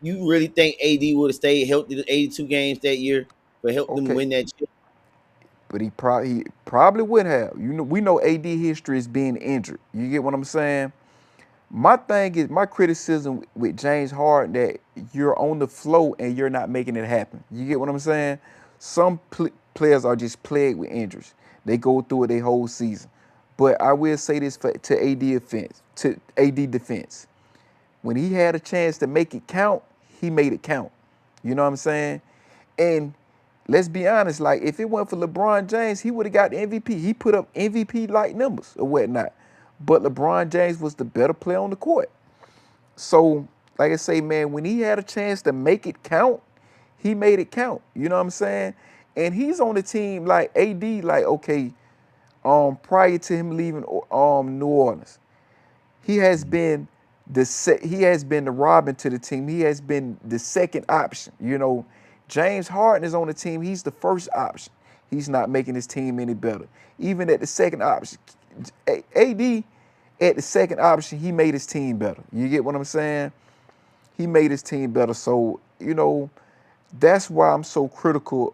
you really think AD would have stayed healthy the 82 games that year for help them okay, win that chip? but he probably would have. You know, we know AD history is being injured. You get what I'm saying? My thing is my criticism with James Harden that you're on the flow and you're not making it happen. You get what I'm saying? Some players are just plagued with injuries. They go through it their whole season. But I will say this to AD defense, when he had a chance to make it count, he made it count. You know what I'm saying? And let's be honest, like if it weren't for LeBron James, he would have got the MVP. He put up MVP like numbers or whatnot. But LeBron James was the better player on the court. So, like I say, man, when he had a chance to make it count, he made it count. You know what I'm saying? And he's on the team like AD, like, okay, prior to him leaving New Orleans. He has been he has been the Robin to the team. He has been the second option. You know, James Harden is on the team. He's the first option. He's not making his team any better. Even at the second option, AD at the second option, he made his team better. You get what I'm saying? He made his team better. So, you know, that's why I'm so critical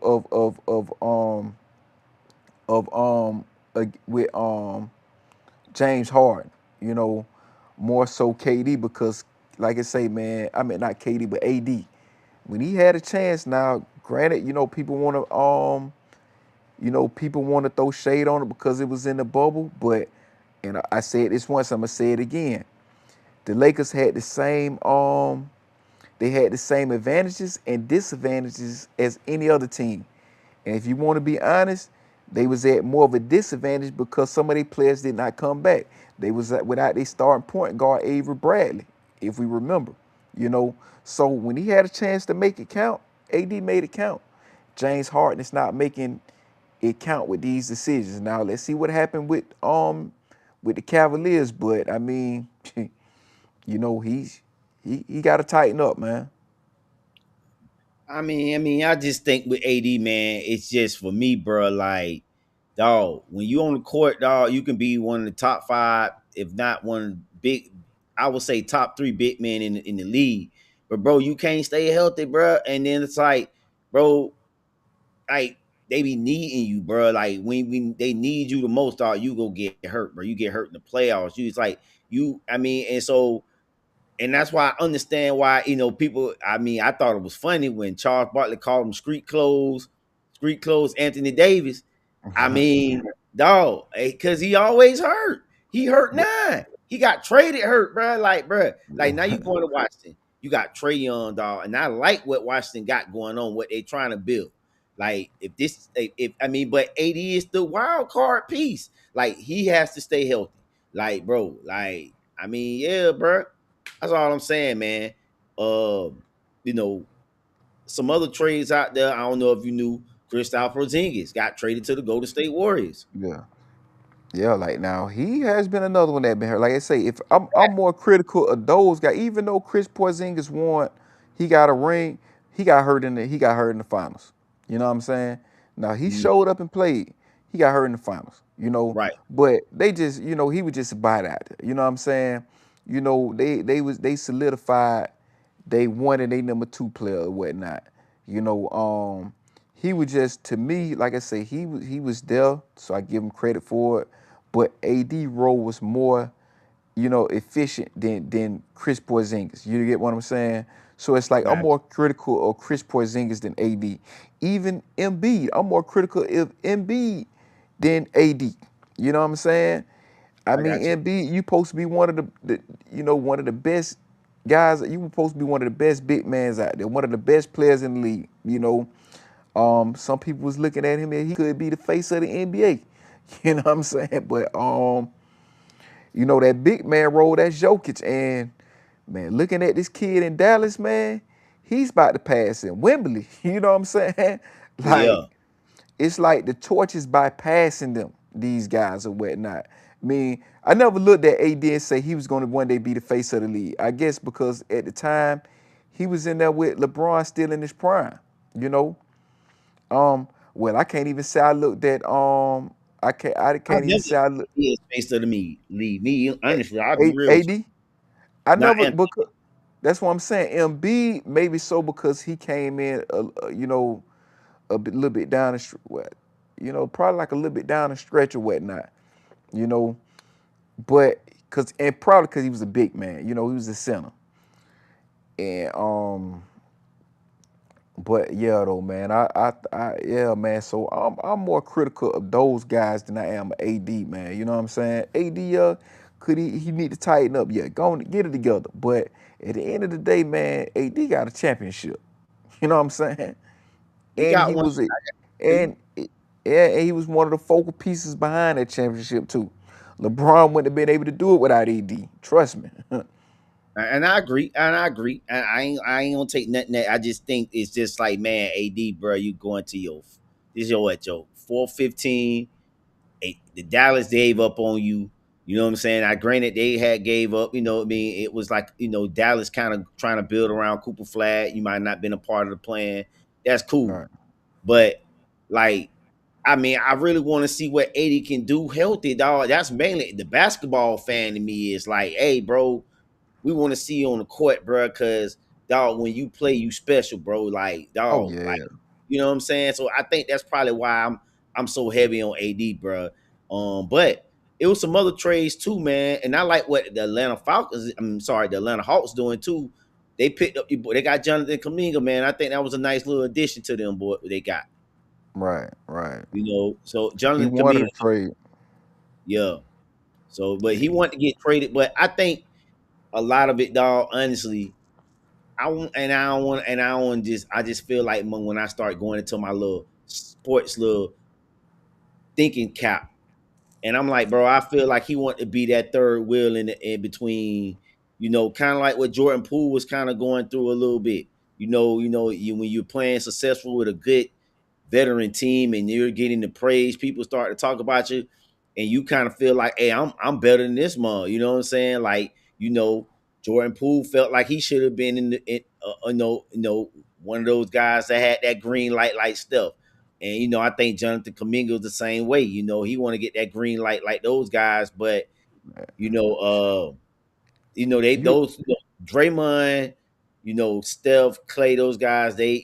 with James Harden, you know, more so KD because, like I say, man, I mean not KD but AD. When he had a chance, now granted, people want to throw shade on it because it was in the bubble, but and I said this once, I'm gonna say it again. The Lakers had the same advantages and disadvantages as any other team. And if you want to be honest, they was at more of a disadvantage because some of their players did not come back. They was without their starting point guard Avery Bradley, if we remember. You know, so when he had a chance to make it count, AD made it count. James Harden is not making it count with these decisions. Now let's see what happened with the Cavaliers, but I mean, you know, he got to tighten up, man. I just think with AD, man, it's just for me, bro. Like, dog, when you on the court, dog, you can be one of the top five, if not one of the big. I would say top three big men in the league. But bro, you can't stay healthy, bro. And then it's like, bro, like they be needing you, bro. Like when they need you the most, dog, you go get hurt, bro. You get hurt in the playoffs. You it's like you. And so and that's why I understand why people. I thought it was funny when Charles Barkley called him street clothes Anthony Davis. I mean, dog, because he always hurt. He hurt now. He got traded hurt, bro. Like now you going to Washington. You got Trey Young, dog, and I like what Washington got going on. What they trying to build. Like but AD is the wild card piece. Like he has to stay healthy. Like, bro, yeah, bro. That's all I'm saying, man. Um, you know, some other trades out there. I don't know if you knew Kristaps Porzingis got traded to the Golden State Warriors. Yeah. Yeah, like now he has been another one that been hurt. Like I say, if I'm more critical of those guys, even though Chris Porzingis won, he got a ring, he got hurt in the finals. You know what I'm saying? Now he Mhm. showed up and played. He got hurt in the finals, you know. Right. But they just, he was just a bite out there. You know what I'm saying? They solidified they one and they number two player or whatnot. You know, he was just to me, like I say, he was there, so I give him credit for it. But AD role was more efficient than Chris Porzingis. You get what I'm saying? So it's like I'm Exactly. more critical of Chris Porzingis than AD. Even Embiid, I'm more critical of Embiid than AD. You know what I'm saying? I I mean, got you. Embiid, you supposed to be one of one of the best guys. You were supposed to be one of the best big mans out there, one of the best players in the league. Some people was looking at him and he could be the face of the NBA. You know what I'm saying? But that big man role, that's Jokic. And man, looking at this kid in Dallas, man, he's about to pass in Wembley. You know what I'm saying? Like, Yeah. it's like the torch is bypassing them, these guys or whatnot. I mean, I never looked at AD and say he was going to one day be the face of the league. I guess because at the time he was in there with LeBron still in his prime, you know. Well, I can't even say I looked at I I can't even never say I looked he is face of the me lead. Me, at honestly, I'll be real with you. AD. I Not never Anthony. because that's what I'm saying. MB maybe so because he came in, little bit down the probably like a little bit down the stretch or whatnot, you know. But and probably because he was a big man, he was a center, and but yeah, though, man, yeah, man. So I'm more critical of those guys than I am of AD, man. You know what I'm saying? AD, could he need to tighten up? Yeah, go on, get it together. But at the end of the day, man, AD got a championship. You know what I'm saying? He And got he one. was a, Agree. and yeah, and he was one of the focal pieces behind that championship too. LeBron wouldn't have been able to do it without AD. Trust me. And I agree. And I agree. And I ain't gonna take nothing that I just think it's just like, man, AD, bro, you going to your 415. The Dallas gave up on you. You know what I'm saying? I granted they had gave up. You know what I mean? It was like, Dallas kind of trying to build around Cooper Flag. You might not been a part of the plan. That's cool. Right. But like, I mean, I really want to see what 80 can do healthy, dog. That's mainly the basketball fan in me is like, hey, bro, we want to see you on the court, bro, because dog, when you play, you special, bro. Like, Oh dog, like, yeah. you know what I'm saying? So I think that's probably why I'm so heavy on AD, bro. But it was some other trades too, man. And I like what the Atlanta Falcons, I'm sorry, the Atlanta Hawks doing too. They picked up, they got Jonathan Kaminga, man. I think that was a nice little addition to them, boy. They got, Right. Right. so He Jonathan wanted Kaminga, to trade. yeah. So, but he Yeah. wanted to get traded, but I think a lot of it, dog. Honestly, I want, and I don't want, and I don't want just. I just feel like when I start going into my little sports little thinking cap, and I'm like, bro, I feel like he want to be that third wheel in between. Kind of like what Jordan Poole was kind of going through a little bit. When you're playing successful with a good veteran team and you're getting the praise, people start to talk about you, and you kind of feel like, hey, I'm better than this mom. You know what I'm saying? Like, Jordan Poole felt like he should have been one of those guys that had that green light stuff. And I think Jonathan Kaminga was the same way. He want to get that green light like those guys, but you know, they You those Draymond, Steph, Clay, those guys, they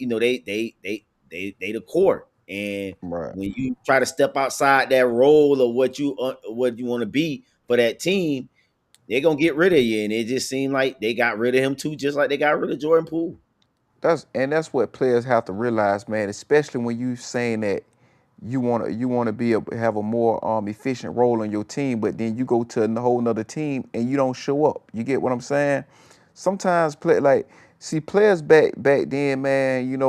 the core. And right. when you try to step outside that role of what you want to be for that team, they're gonna get rid of you. And it just seemed like they got rid of him too, just like they got rid of Jordan Poole. That's what players have to realize, man. Especially when you saying that you wanna have a more efficient role on your team, but then you go to a whole nother team and you don't show up. You get what I'm saying? Sometimes players back then, man.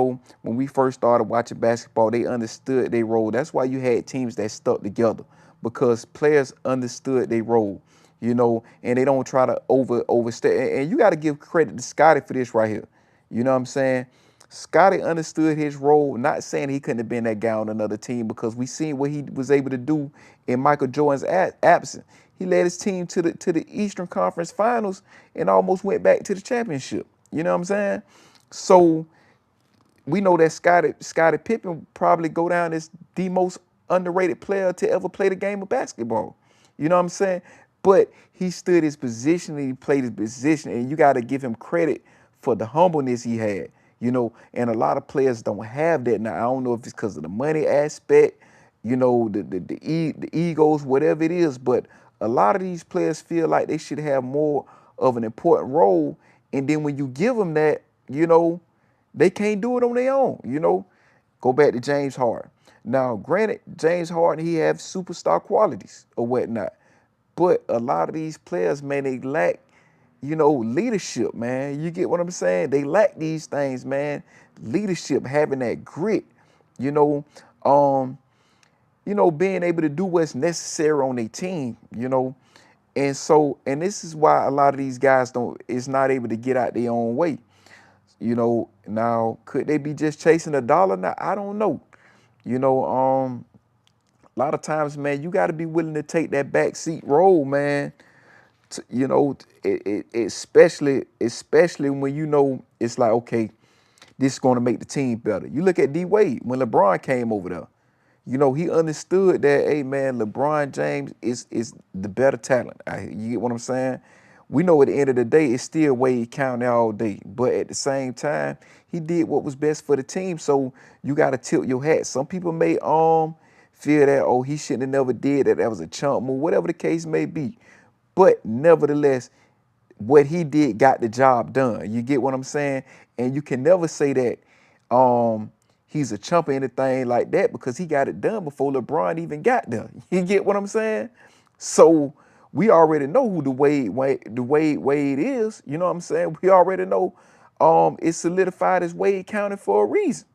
When we first started watching basketball, they understood their role. That's why you had teams that stuck together because players understood their role. And they don't try to overstay. And you got to give credit to Scotty for this right here. You know what I'm saying? Scotty understood his role, not saying he couldn't have been that guy on another team because we seen what he was able to do in Michael Jordan's absence. He led his team to the Eastern Conference Finals and almost went back to the championship. You know what I'm saying? So we know that Scottie Pippen probably go down as the most underrated player to ever play the game of basketball. You know what I'm saying? But he stood his position and he played his position, and you got to give him credit for the humbleness he had. And a lot of players don't have that now. I don't know if it's because of the money aspect, the egos, whatever it is, but a lot of these players feel like they should have more of an important role, and then when you give them that, they can't do it on their own. Go back to James Harden. Now, granted, James Harden, he have superstar qualities or whatnot. But a lot of these players, man, they lack, leadership, man. You get what I'm saying? They lack these things, man. Leadership, having that grit, you know, um, being able to do what's necessary on their team. And this is why a lot of these guys don't is not able to get out their own way. Now could they be just chasing a dollar? Now I don't know. A lot of times, man, you got to be willing to take that backseat role, man. Especially when it's like, okay, this is going to make the team better. You look at D Wade when LeBron came over there. He understood that, hey man, LeBron James is the better talent. You get what I'm saying? We know at the end of the day, it's still Wade counting all day. But at the same time, he did what was best for the team. So you gotta tilt your hat. Some people may feel that, oh, he shouldn't have never did that. That was a chump move, whatever the case may be. But nevertheless, what he did got the job done. You get what I'm saying? And you can never say that he's a chump or anything like that because he got it done before LeBron even got there. You get what I'm saying? So we already know who the Wade is. You know what I'm saying? We already know it's solidified as Wade counted for a reason.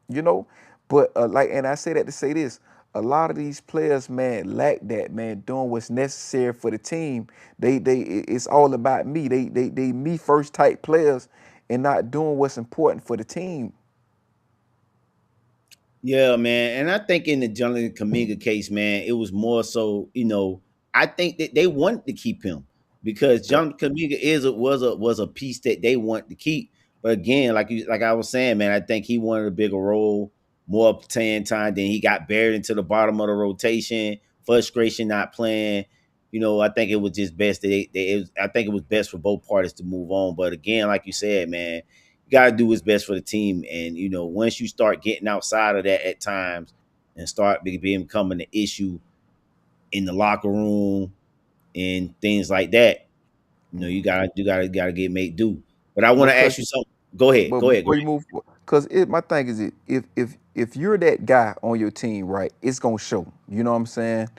You know, but and I say that to say this, a lot of these players, man, lack that, man, doing what's necessary for the team. It's all about me. They me first type players and not doing what's important for the team. Yeah, man. And I think in the Jonathan Kaminga case, man, it was more so, I think that they wanted to keep him because Yep. Jonathan Kaminga was a piece that they want to keep. But again, like I was saying, man, I think he wanted a bigger role, more playing time. Then he got buried into the bottom of the rotation, frustration not playing. I think it was just best that I think it was best for both parties to move on. But again, like you said, man, got to do what's best for the team. And once you start getting outside of that at times and start becoming an issue in the locker room and things like that, you gotta get made do. But I want to Because ask you something. Go ahead, but go ahead, before Greg. you move, because my thing is, if you're that guy on your team, right, it's gonna show. You know what I'm saying?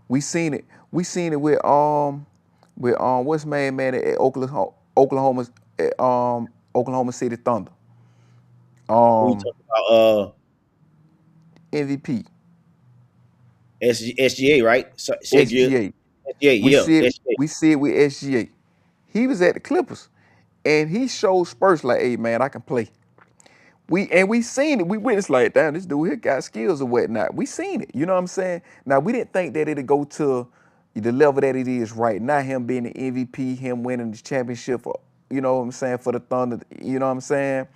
We seen it. We seen it with what's man at Oklahoma City Thunder. Who you Um, talking about? MVP, SGA, right? Sergio SGA. SGA, We yeah, see it. SGA. We see it with SGA. He was at the Clippers, and he showed Spurs like, "Hey man, I can play." We seen it. We witnessed like, damn, this dude here got skills or whatnot. We seen it. You know what I'm saying? Now we didn't think that it'd go to the level that it is right now. Him being the MVP, him winning this championship for, what I'm saying, for the Thunder. You know what I'm saying?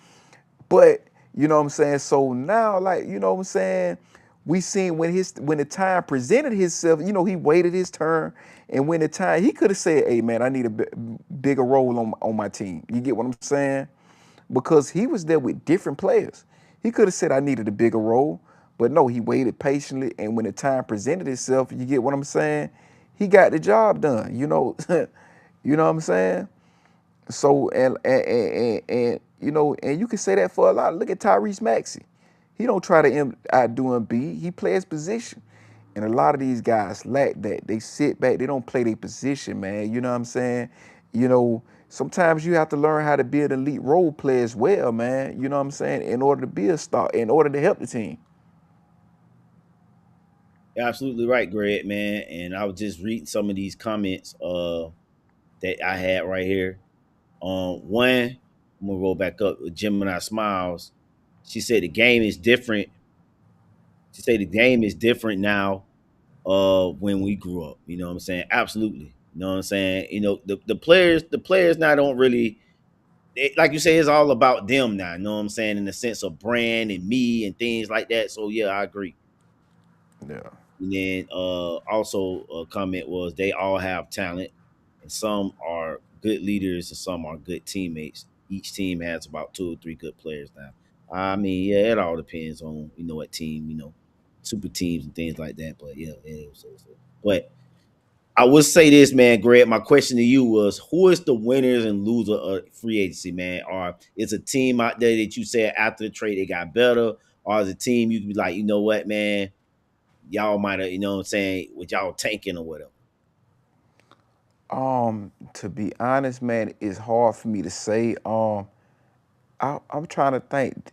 But you know what I'm saying. So now, like, you know what I'm saying, we seen when the time presented himself. He waited his turn, and when the time he could have said, "Hey man, I need a bigger role on my team." You get what I'm saying? Because he was there with different players. He could have said, "I needed a bigger role," but no, he waited patiently, and when the time presented itself, you get what I'm saying, he got the job done. You know what I'm saying? So and you can say that for a lot. Look at Tyrese Maxey. He don't try to outdo Embiid. He plays position. And a lot of these guys lack that. They sit back. They don't play their position, man. You know what I'm saying? Sometimes you have to learn how to be an elite role player as well, man. You know what I'm saying? In order to be a star, in order to help the team. You're absolutely right, Greg, man. And I was just reading some of these comments that I had right here. One, I'm gonna roll back up with Gemini Smiles. She said the game is different. She said the game is different now when we grew up. You know what I'm saying? Absolutely. You know what I'm saying? The players now don't really. like you say, it's all about them now. You know what I'm saying? In the sense of brand and me and things like that. So yeah, I agree. Yeah. And then also a comment was they all have talent, and some are good leaders and some are good teammates. Each team has about two or three good players now. I mean, yeah, it all depends on what team, super teams and things like that. But yeah. So. But I would say this, man, Greg. My question to you was, who is the winners and loser of free agency, man? Or is a team out there that you said after the trade they got better, or is a team you could be like, you know what, man, y'all might have, what I'm saying, with y'all tanking or whatever. To be honest, man, it's hard for me to say. I'm trying to think.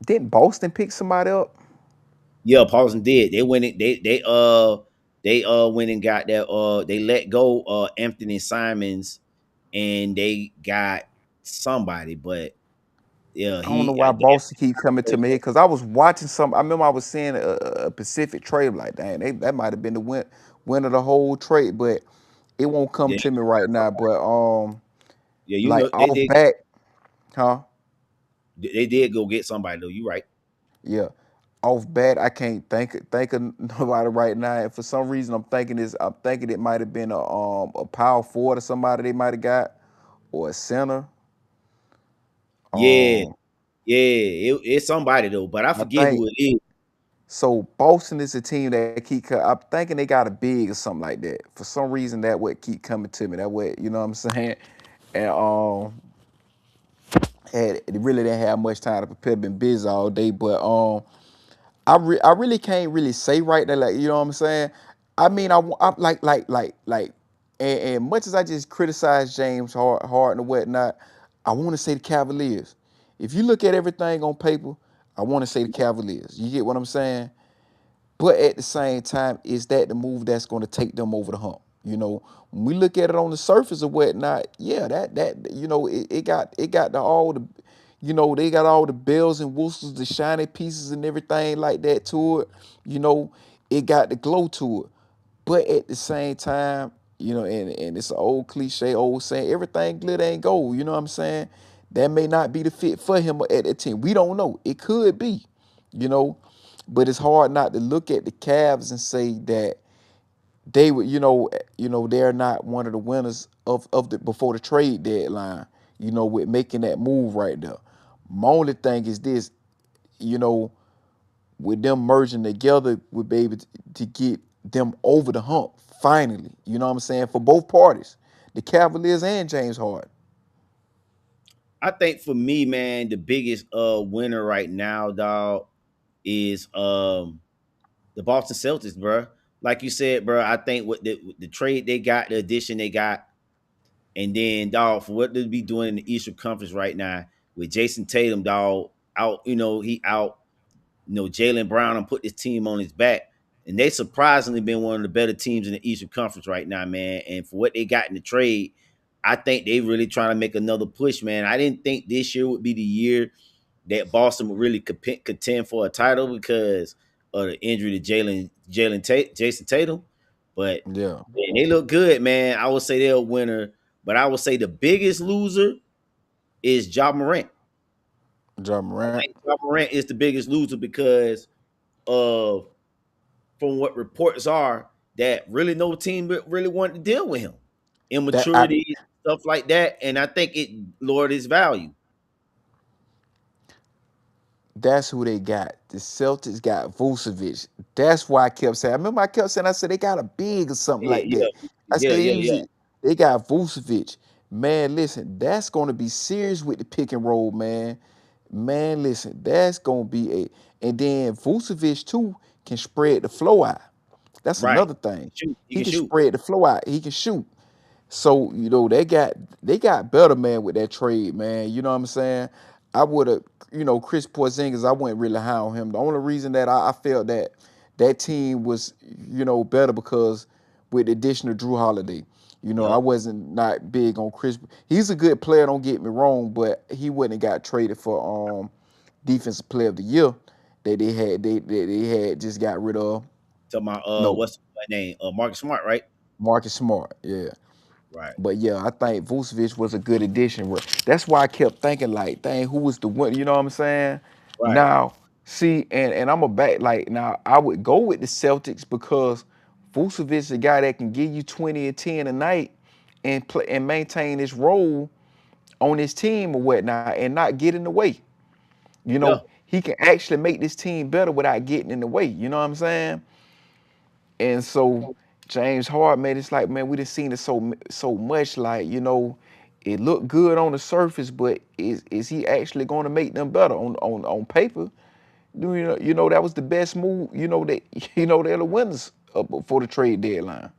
Didn't Boston pick somebody up? Yeah, Paulson did. They went it. They went and got that. They let go Anthony Simons, and they got somebody. But yeah, I don't know he. why Boston keep coming to me because I was watching some. I remember I was seeing a Pacific trade like that. That might have been the win of the whole trade, but it won't come Yeah, to me right now. But yeah. like They off did. back, huh? They did go get somebody though. You right. Yeah, off bat, I can't think of nobody right now. And for some reason, I'm thinking it might have been a power forward or somebody they might have got or a center. Yeah, Um, yeah. It's somebody though, but I I forget think who it is. so. Boston is a team that keep. I'm thinking they got a big or something like that. For some reason, that would keep coming to me. That way, you know what I'm saying? And had really didn't have much time to prepare. Been busy all day, but I really can't really say right there, like you know what I'm saying. I mean, I and much as I just criticize James Harden and whatnot, I want to say the Cavaliers. If you look at everything on paper, I want to say the Cavaliers. You get what I'm saying? But at the same time, is that the move that's going to take them over the hump? You know, when we look at it on the surface or whatnot, yeah, that it got all the, they got all the bells and whistles, the shiny pieces and everything like that to it. You know, it got the glow to it. But at the same time, and it's an old cliche, old saying, everything glitter ain't gold. You know what I'm saying? That may not be the fit for him at that team. We don't know. It could be, you know. But it's hard not to look at the Cavs and say that they were, they're not one of the winners of the before the trade deadline, with making that move right there. My only thing is this, you know, with them merging together, we'll be able to get them over the hump finally. You know what I'm saying? For both parties, the Cavaliers and James Harden. I think for me, man, the biggest winner right now, dog, is the Boston Celtics, bro. Like you said, bro, I think with the trade they got, the addition they got, and then dog for what they'll be doing in the Eastern Conference right now with Jason Tatum, dog out, he out, Jalen Brown and put this team on his back, and they surprisingly been one of the better teams in the Eastern Conference right now, man. And for what they got in the trade, I think they really trying to make another push, man. I didn't think this year would be the year that Boston would really contend for a title because of the injury to Jason Tatum. But Yeah, man, they look good, man. I would say they're a winner, but I would say the biggest loser is Ja Morant. John I Morant. think Ja Morant is the biggest loser because of from what reports are that really no team really wanted to deal with him. That I Immaturity, stuff like that, and I think it lowered his value. That's who they got. The Celtics got Vucevic. That's why I kept saying. I remember I kept saying. I said they got a big or something Yeah, like that. yeah, I said yeah, yeah, yeah. they got Vucevic. Man, listen, that's gonna be serious with the pick and roll, man. Man, listen, that's gonna be a. And then Vucevic too can spread the flow out. That's Right. another thing. Shoot, he He can can shoot. spread the flow out. He can shoot. So, they got better, man, with that trade, man. You know what I'm saying? I would have, Chris Porzingis, I wasn't really high on him. The only reason that I felt that team was, better because with the addition of Drew Holiday. I Yep. wasn't not big on Chris. He's a good player, don't get me wrong, but he wouldn't have got traded for defensive player of the year that they had just got rid of. To my No, what's my name? Marcus Smart, right? Marcus Smart. Yeah. Right. But yeah, I think Vucevic was a good addition. That's why I kept thinking like, dang, who was the one? You know what I'm saying? Right. Now, see, and I'm a back like now. I would go with the Celtics because Vucevic is a guy that can give you 20 and 10 a night and play and maintain his role on his team or whatnot and not get in the way. You Yeah. know, he can actually make this team better without getting in the way. You know what I'm saying? And so James Harden, it's like, man, we done seen it so much. Like, it looked good on the surface, but is he actually going to make them better on paper? That was the best move. They're the winners for the trade deadline.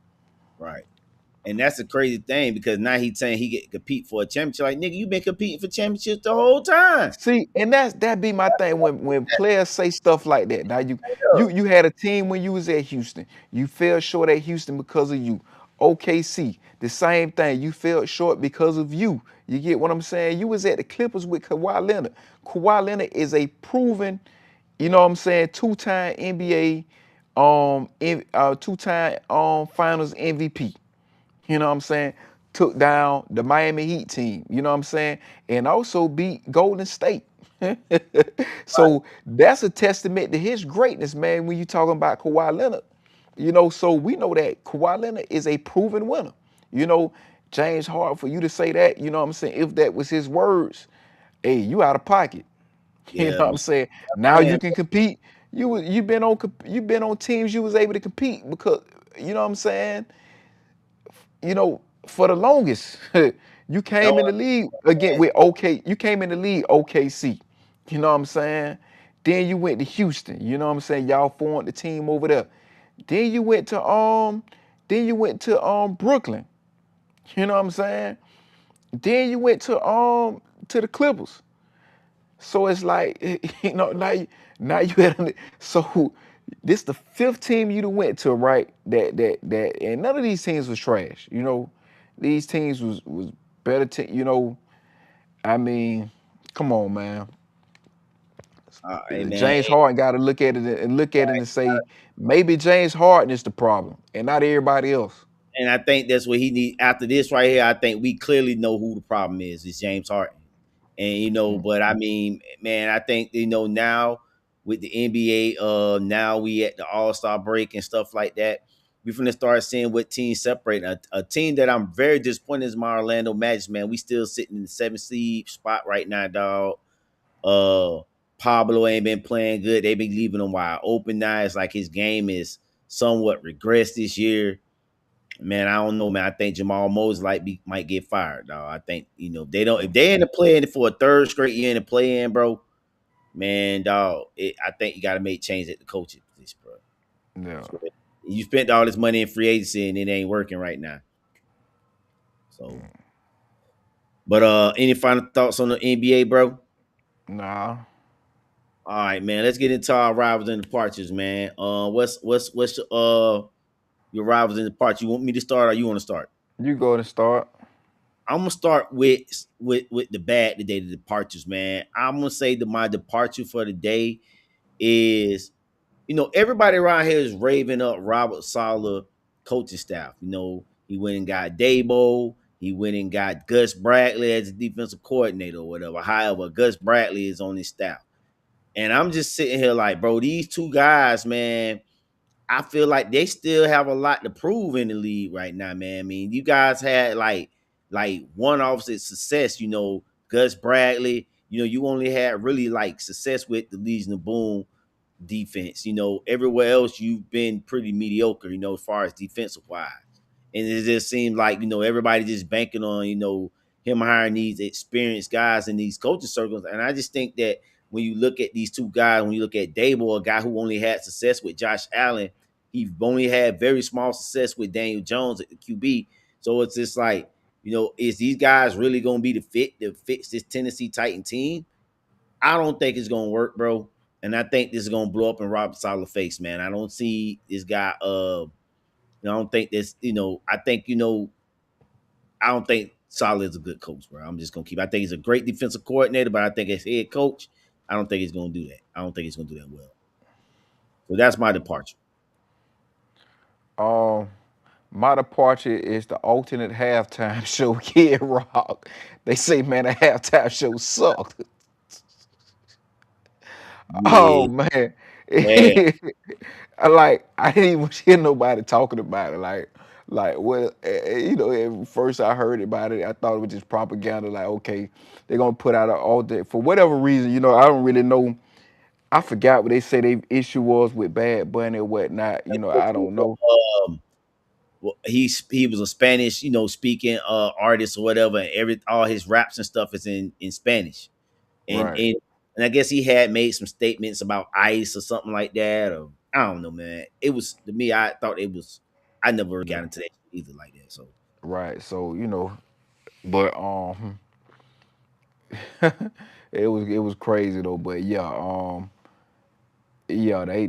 Right. And that's the crazy thing because now he's saying he get compete for a championship. Like nigga, you been competing for championships the whole time. See, and that be my thing when players say stuff like that. Now you had a team when you was at Houston. You fell short at Houston because of you. OKC, the same thing. You fell short because of you. You get what I'm saying? You was at the Clippers with Kawhi Leonard. Kawhi Leonard is a proven, what I'm saying, two-time NBA, two-time Finals MVP. You know what I'm saying? Took down the Miami Heat team, you know what I'm saying? And also beat Golden State. So that's a testament to his greatness, man, when you talking about Kawhi Leonard. So we know that Kawhi Leonard is a proven winner. You know, James Harden, for you to say that, you know what I'm saying? If that was his words, hey, you out of pocket. You know Yeah, what man. I'm saying? I'm Now you saying, can compete. You've been on teams you was able to compete because you know what I'm saying? For the longest, you no, came in the league again with OK. You came in the league OKC. You know what I'm saying? Then you went to Houston. You know what I'm saying? Y'all formed the team over there. Then you went to Brooklyn. You know what I'm saying? Then you went to the Clippers. So it's like now you had so this the fifth team you done went to, right? That and none of these teams was trash. These teams was better. I mean, come on, man. hey man, James Harden got to look at it and say maybe James Harden is the problem and not everybody else. and I think that's what he need after this right here. I think we clearly know who the problem is James Harden. And but I mean, man, I think now with the NBA, now we at the All-Star break and stuff like that. We finna start seeing what teams separate. A team that I'm very disappointed is my Orlando Magic, man. We still sitting in the 7th seed spot right now, dog. Uh Pablo ain't been playing good. They've been leaving him wide open now. It's like his game is somewhat regressed this year. Man, I don't know, man. I think Jamal Moses might get fired, dog. I think they don't if they end up playing for a third straight year in the play in, bro. Man, dog, I think you got to make change at the coaching position, bro. Yeah. You spent all this money in free agency and it ain't working right now. So, but any final thoughts on the NBA, bro? Nah. All right, man. Let's get into our rivals and departures, man. What's your rivals and departures? You want me to start or you want to start? You go to start. I'm gonna start with the bad today, the departures, man. I'm gonna say that my departure for the day is, everybody around here is raving up Robert Sala coaching staff. He went and got Dabo. He went and got Gus Bradley as a defensive coordinator or whatever. However, Gus Bradley is on his staff. And I'm just sitting here like, bro, these two guys, man, I feel like they still have a lot to prove in the league right now, man. I mean, you guys had like one offset success, Gus Bradley. You only had really like success with the Legion of Boom defense. Everywhere else you've been pretty mediocre, as far as defensive wise. And it just seemed like, everybody just banking on, him hiring these experienced guys in these coaching circles. And I just think that when you look at these two guys, when you look at Dable, a guy who only had success with Josh Allen, he only had very small success with Daniel Jones at the QB. So it's just like, is these guys really going to be the fit to fix this Tennessee Titan team? I don't think it's going to work, bro. And I think this is going to blow up in Robert Sala's face, man. I don't see this guy. I don't think this. I think I don't think Salah is a good coach, bro. I'm just gonna keep. I think he's a great defensive coordinator, but I think as head coach, I don't think he's gonna do that. I don't think he's gonna do that well. So that's my departure. Um, My departure is the alternate halftime show, Kid Rock. They say, man, the halftime show sucked. Oh Yeah, man, man. I didn't even hear nobody talking about it. Well, at first I heard about it, I thought it was just propaganda. Like, okay, they're gonna put out an all day for whatever reason. I don't really know. I forgot what they say they issue was with Bad Bunny or whatnot. I don't know. Um, well, he was a Spanish, speaking artist or whatever, and all his raps and stuff is in Spanish. And Right. and and I guess he had made some statements about ICE or something like that, or I don't know, man. It was to me, I thought it was. I never got Yeah. into that either like that. So Right. So but it was crazy though. But yeah, yeah, they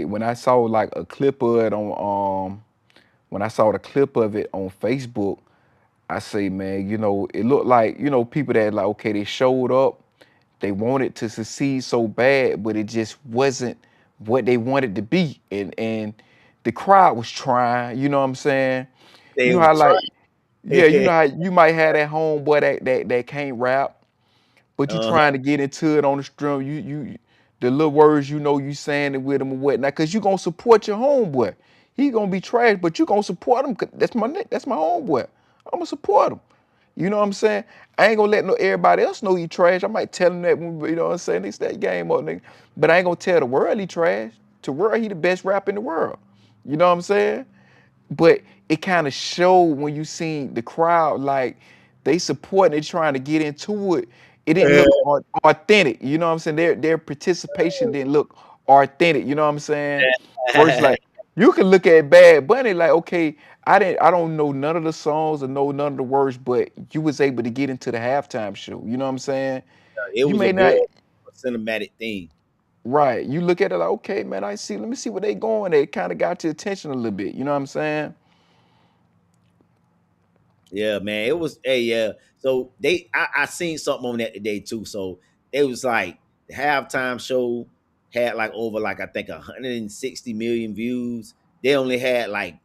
when I saw like a clip of it on when I saw the clip of it on Facebook, I say, man, it looked like, people that like, okay, they showed up, they wanted to succeed so bad, but it just wasn't what they wanted to be. And the crowd was trying, you know what I'm saying? You they know was how like, yeah, you trying. know how you might have that homeboy that can't rap, but you Uh-huh. trying to get into it on the strum. The little words you saying it with him or whatnot, cause you gonna support your homeboy. He gonna be trash, but you gonna support him. 'Cause that's my homeboy. I'm gonna support him. You know what I'm saying? I ain't gonna let no everybody else know he trash. I might tell him that when you know what I'm saying. They that game up, nigga. But I ain't gonna tell the world he trash. To world he the best rapper in the world. You know what I'm saying? But it kind of showed when you seen the crowd like they supporting it, trying to get into it. It didn't look authentic. You know what I'm saying? Their participation didn't look authentic. You know what I'm saying? First, like you can look at Bad Bunny like, okay, I don't know none of the songs or know none of the words, but you was able to get into the halftime show. You know what I'm saying? It You was a may not real cinematic thing. right. You look at it like, okay, man, I see. Let me see where they going. They kind of got your attention a little bit. You know what I'm saying? Yeah, man. It was yeah. So I seen something on that today too. So it was like the halftime show had like over like I think 160 million views. They only had like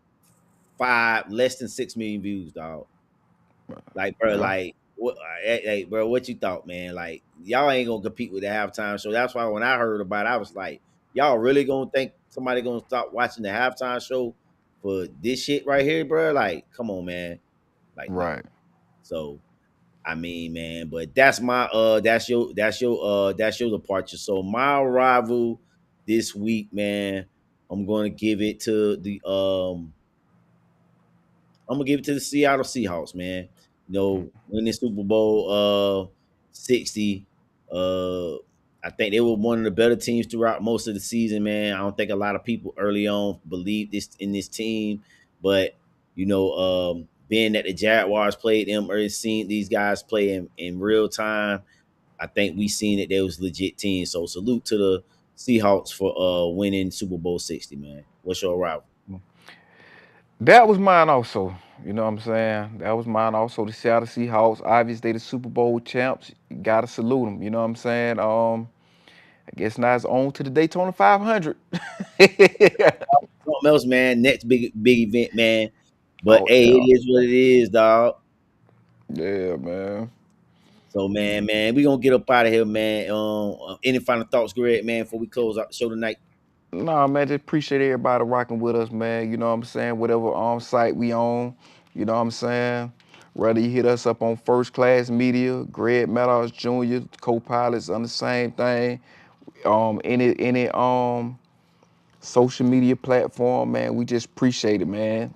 less than 6 million views, dog. Like, bro, Yeah. like what hey, bro, what you thought, man? Like, y'all ain't gonna compete with the halftime show. That's why when I heard about it, I was like, y'all really gonna think somebody gonna stop watching the halftime show for this shit right here, bro? Like, come on, man. Like, no. Right. So I mean, man, but that's your departure. So my rival this week, man, I'm gonna give it to the I'm gonna give it to the Seattle Seahawks, man. Winning Super Bowl 60. Uh I think they were one of the better teams throughout most of the season, man. I don't think a lot of people early on believed this in this team, but being that the Jaguars played them or seen these guys play in real time, I think we seen that they was legit team. So salute to the Seahawks for winning Super Bowl 60, man. What's your rival? That was mine also. You know what I'm saying? That was mine also. The Seattle Seahawks, obviously the Super Bowl champs. You gotta salute them. You know what I'm saying? I guess now it's on to the Daytona 500. Something else, man. Next big event, man. But Oh hey, it yeah, is what it is, dog. yeah, man. So man, we gonna get up out of here, man. Any final thoughts, Greg, man, before we close out the show tonight? Nah, man, just appreciate everybody rocking with us, man. You know what I'm saying? Whatever site we on, you know what I'm saying? Whether you hit us up on First Class Media, Greg Mattox Jr., co-pilots on the same thing. Any social media platform, man. We just appreciate it, man.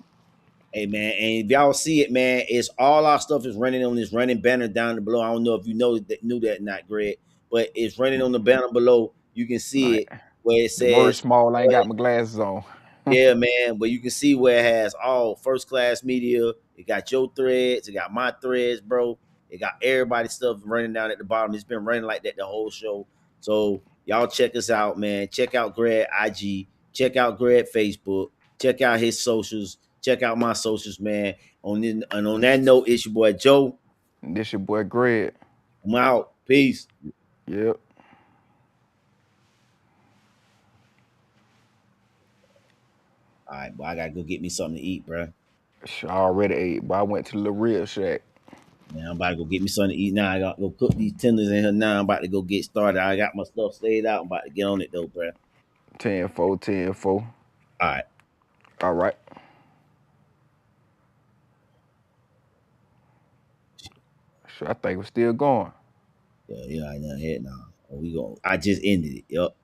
Hey man, and if y'all see it, man, it's all our stuff is running on this running banner down below. I don't know if you knew that or not, Greg, but it's running on the banner below. You can All see right. it where it The word says small, I ain't got my glasses on. yeah, man. But you can see where it has all first class media. It got your threads. It got my threads, bro. It got everybody's stuff running down at the bottom. It's been running like that the whole show. So y'all check us out, man. Check out Greg IG. Check out Greg Facebook. Check out his socials. Check out my socials, man. And on that note, it's your boy Joe. This your boy Greg. I'm out. Peace. Yep. All right, boy, I gotta go get me something to eat, bro. I already ate, but I went to the little rib shack. Man, I'm about to go get me something to eat now. I gotta go cook these tenders in here now. I'm about to go get started. I got my stuff stayed out. I'm about to get on it though, bro. 10-4, 10-4. All right. All right. Sure, I think we're still going. Yeah, I know head now. Oh, we go. I just ended it. Yup.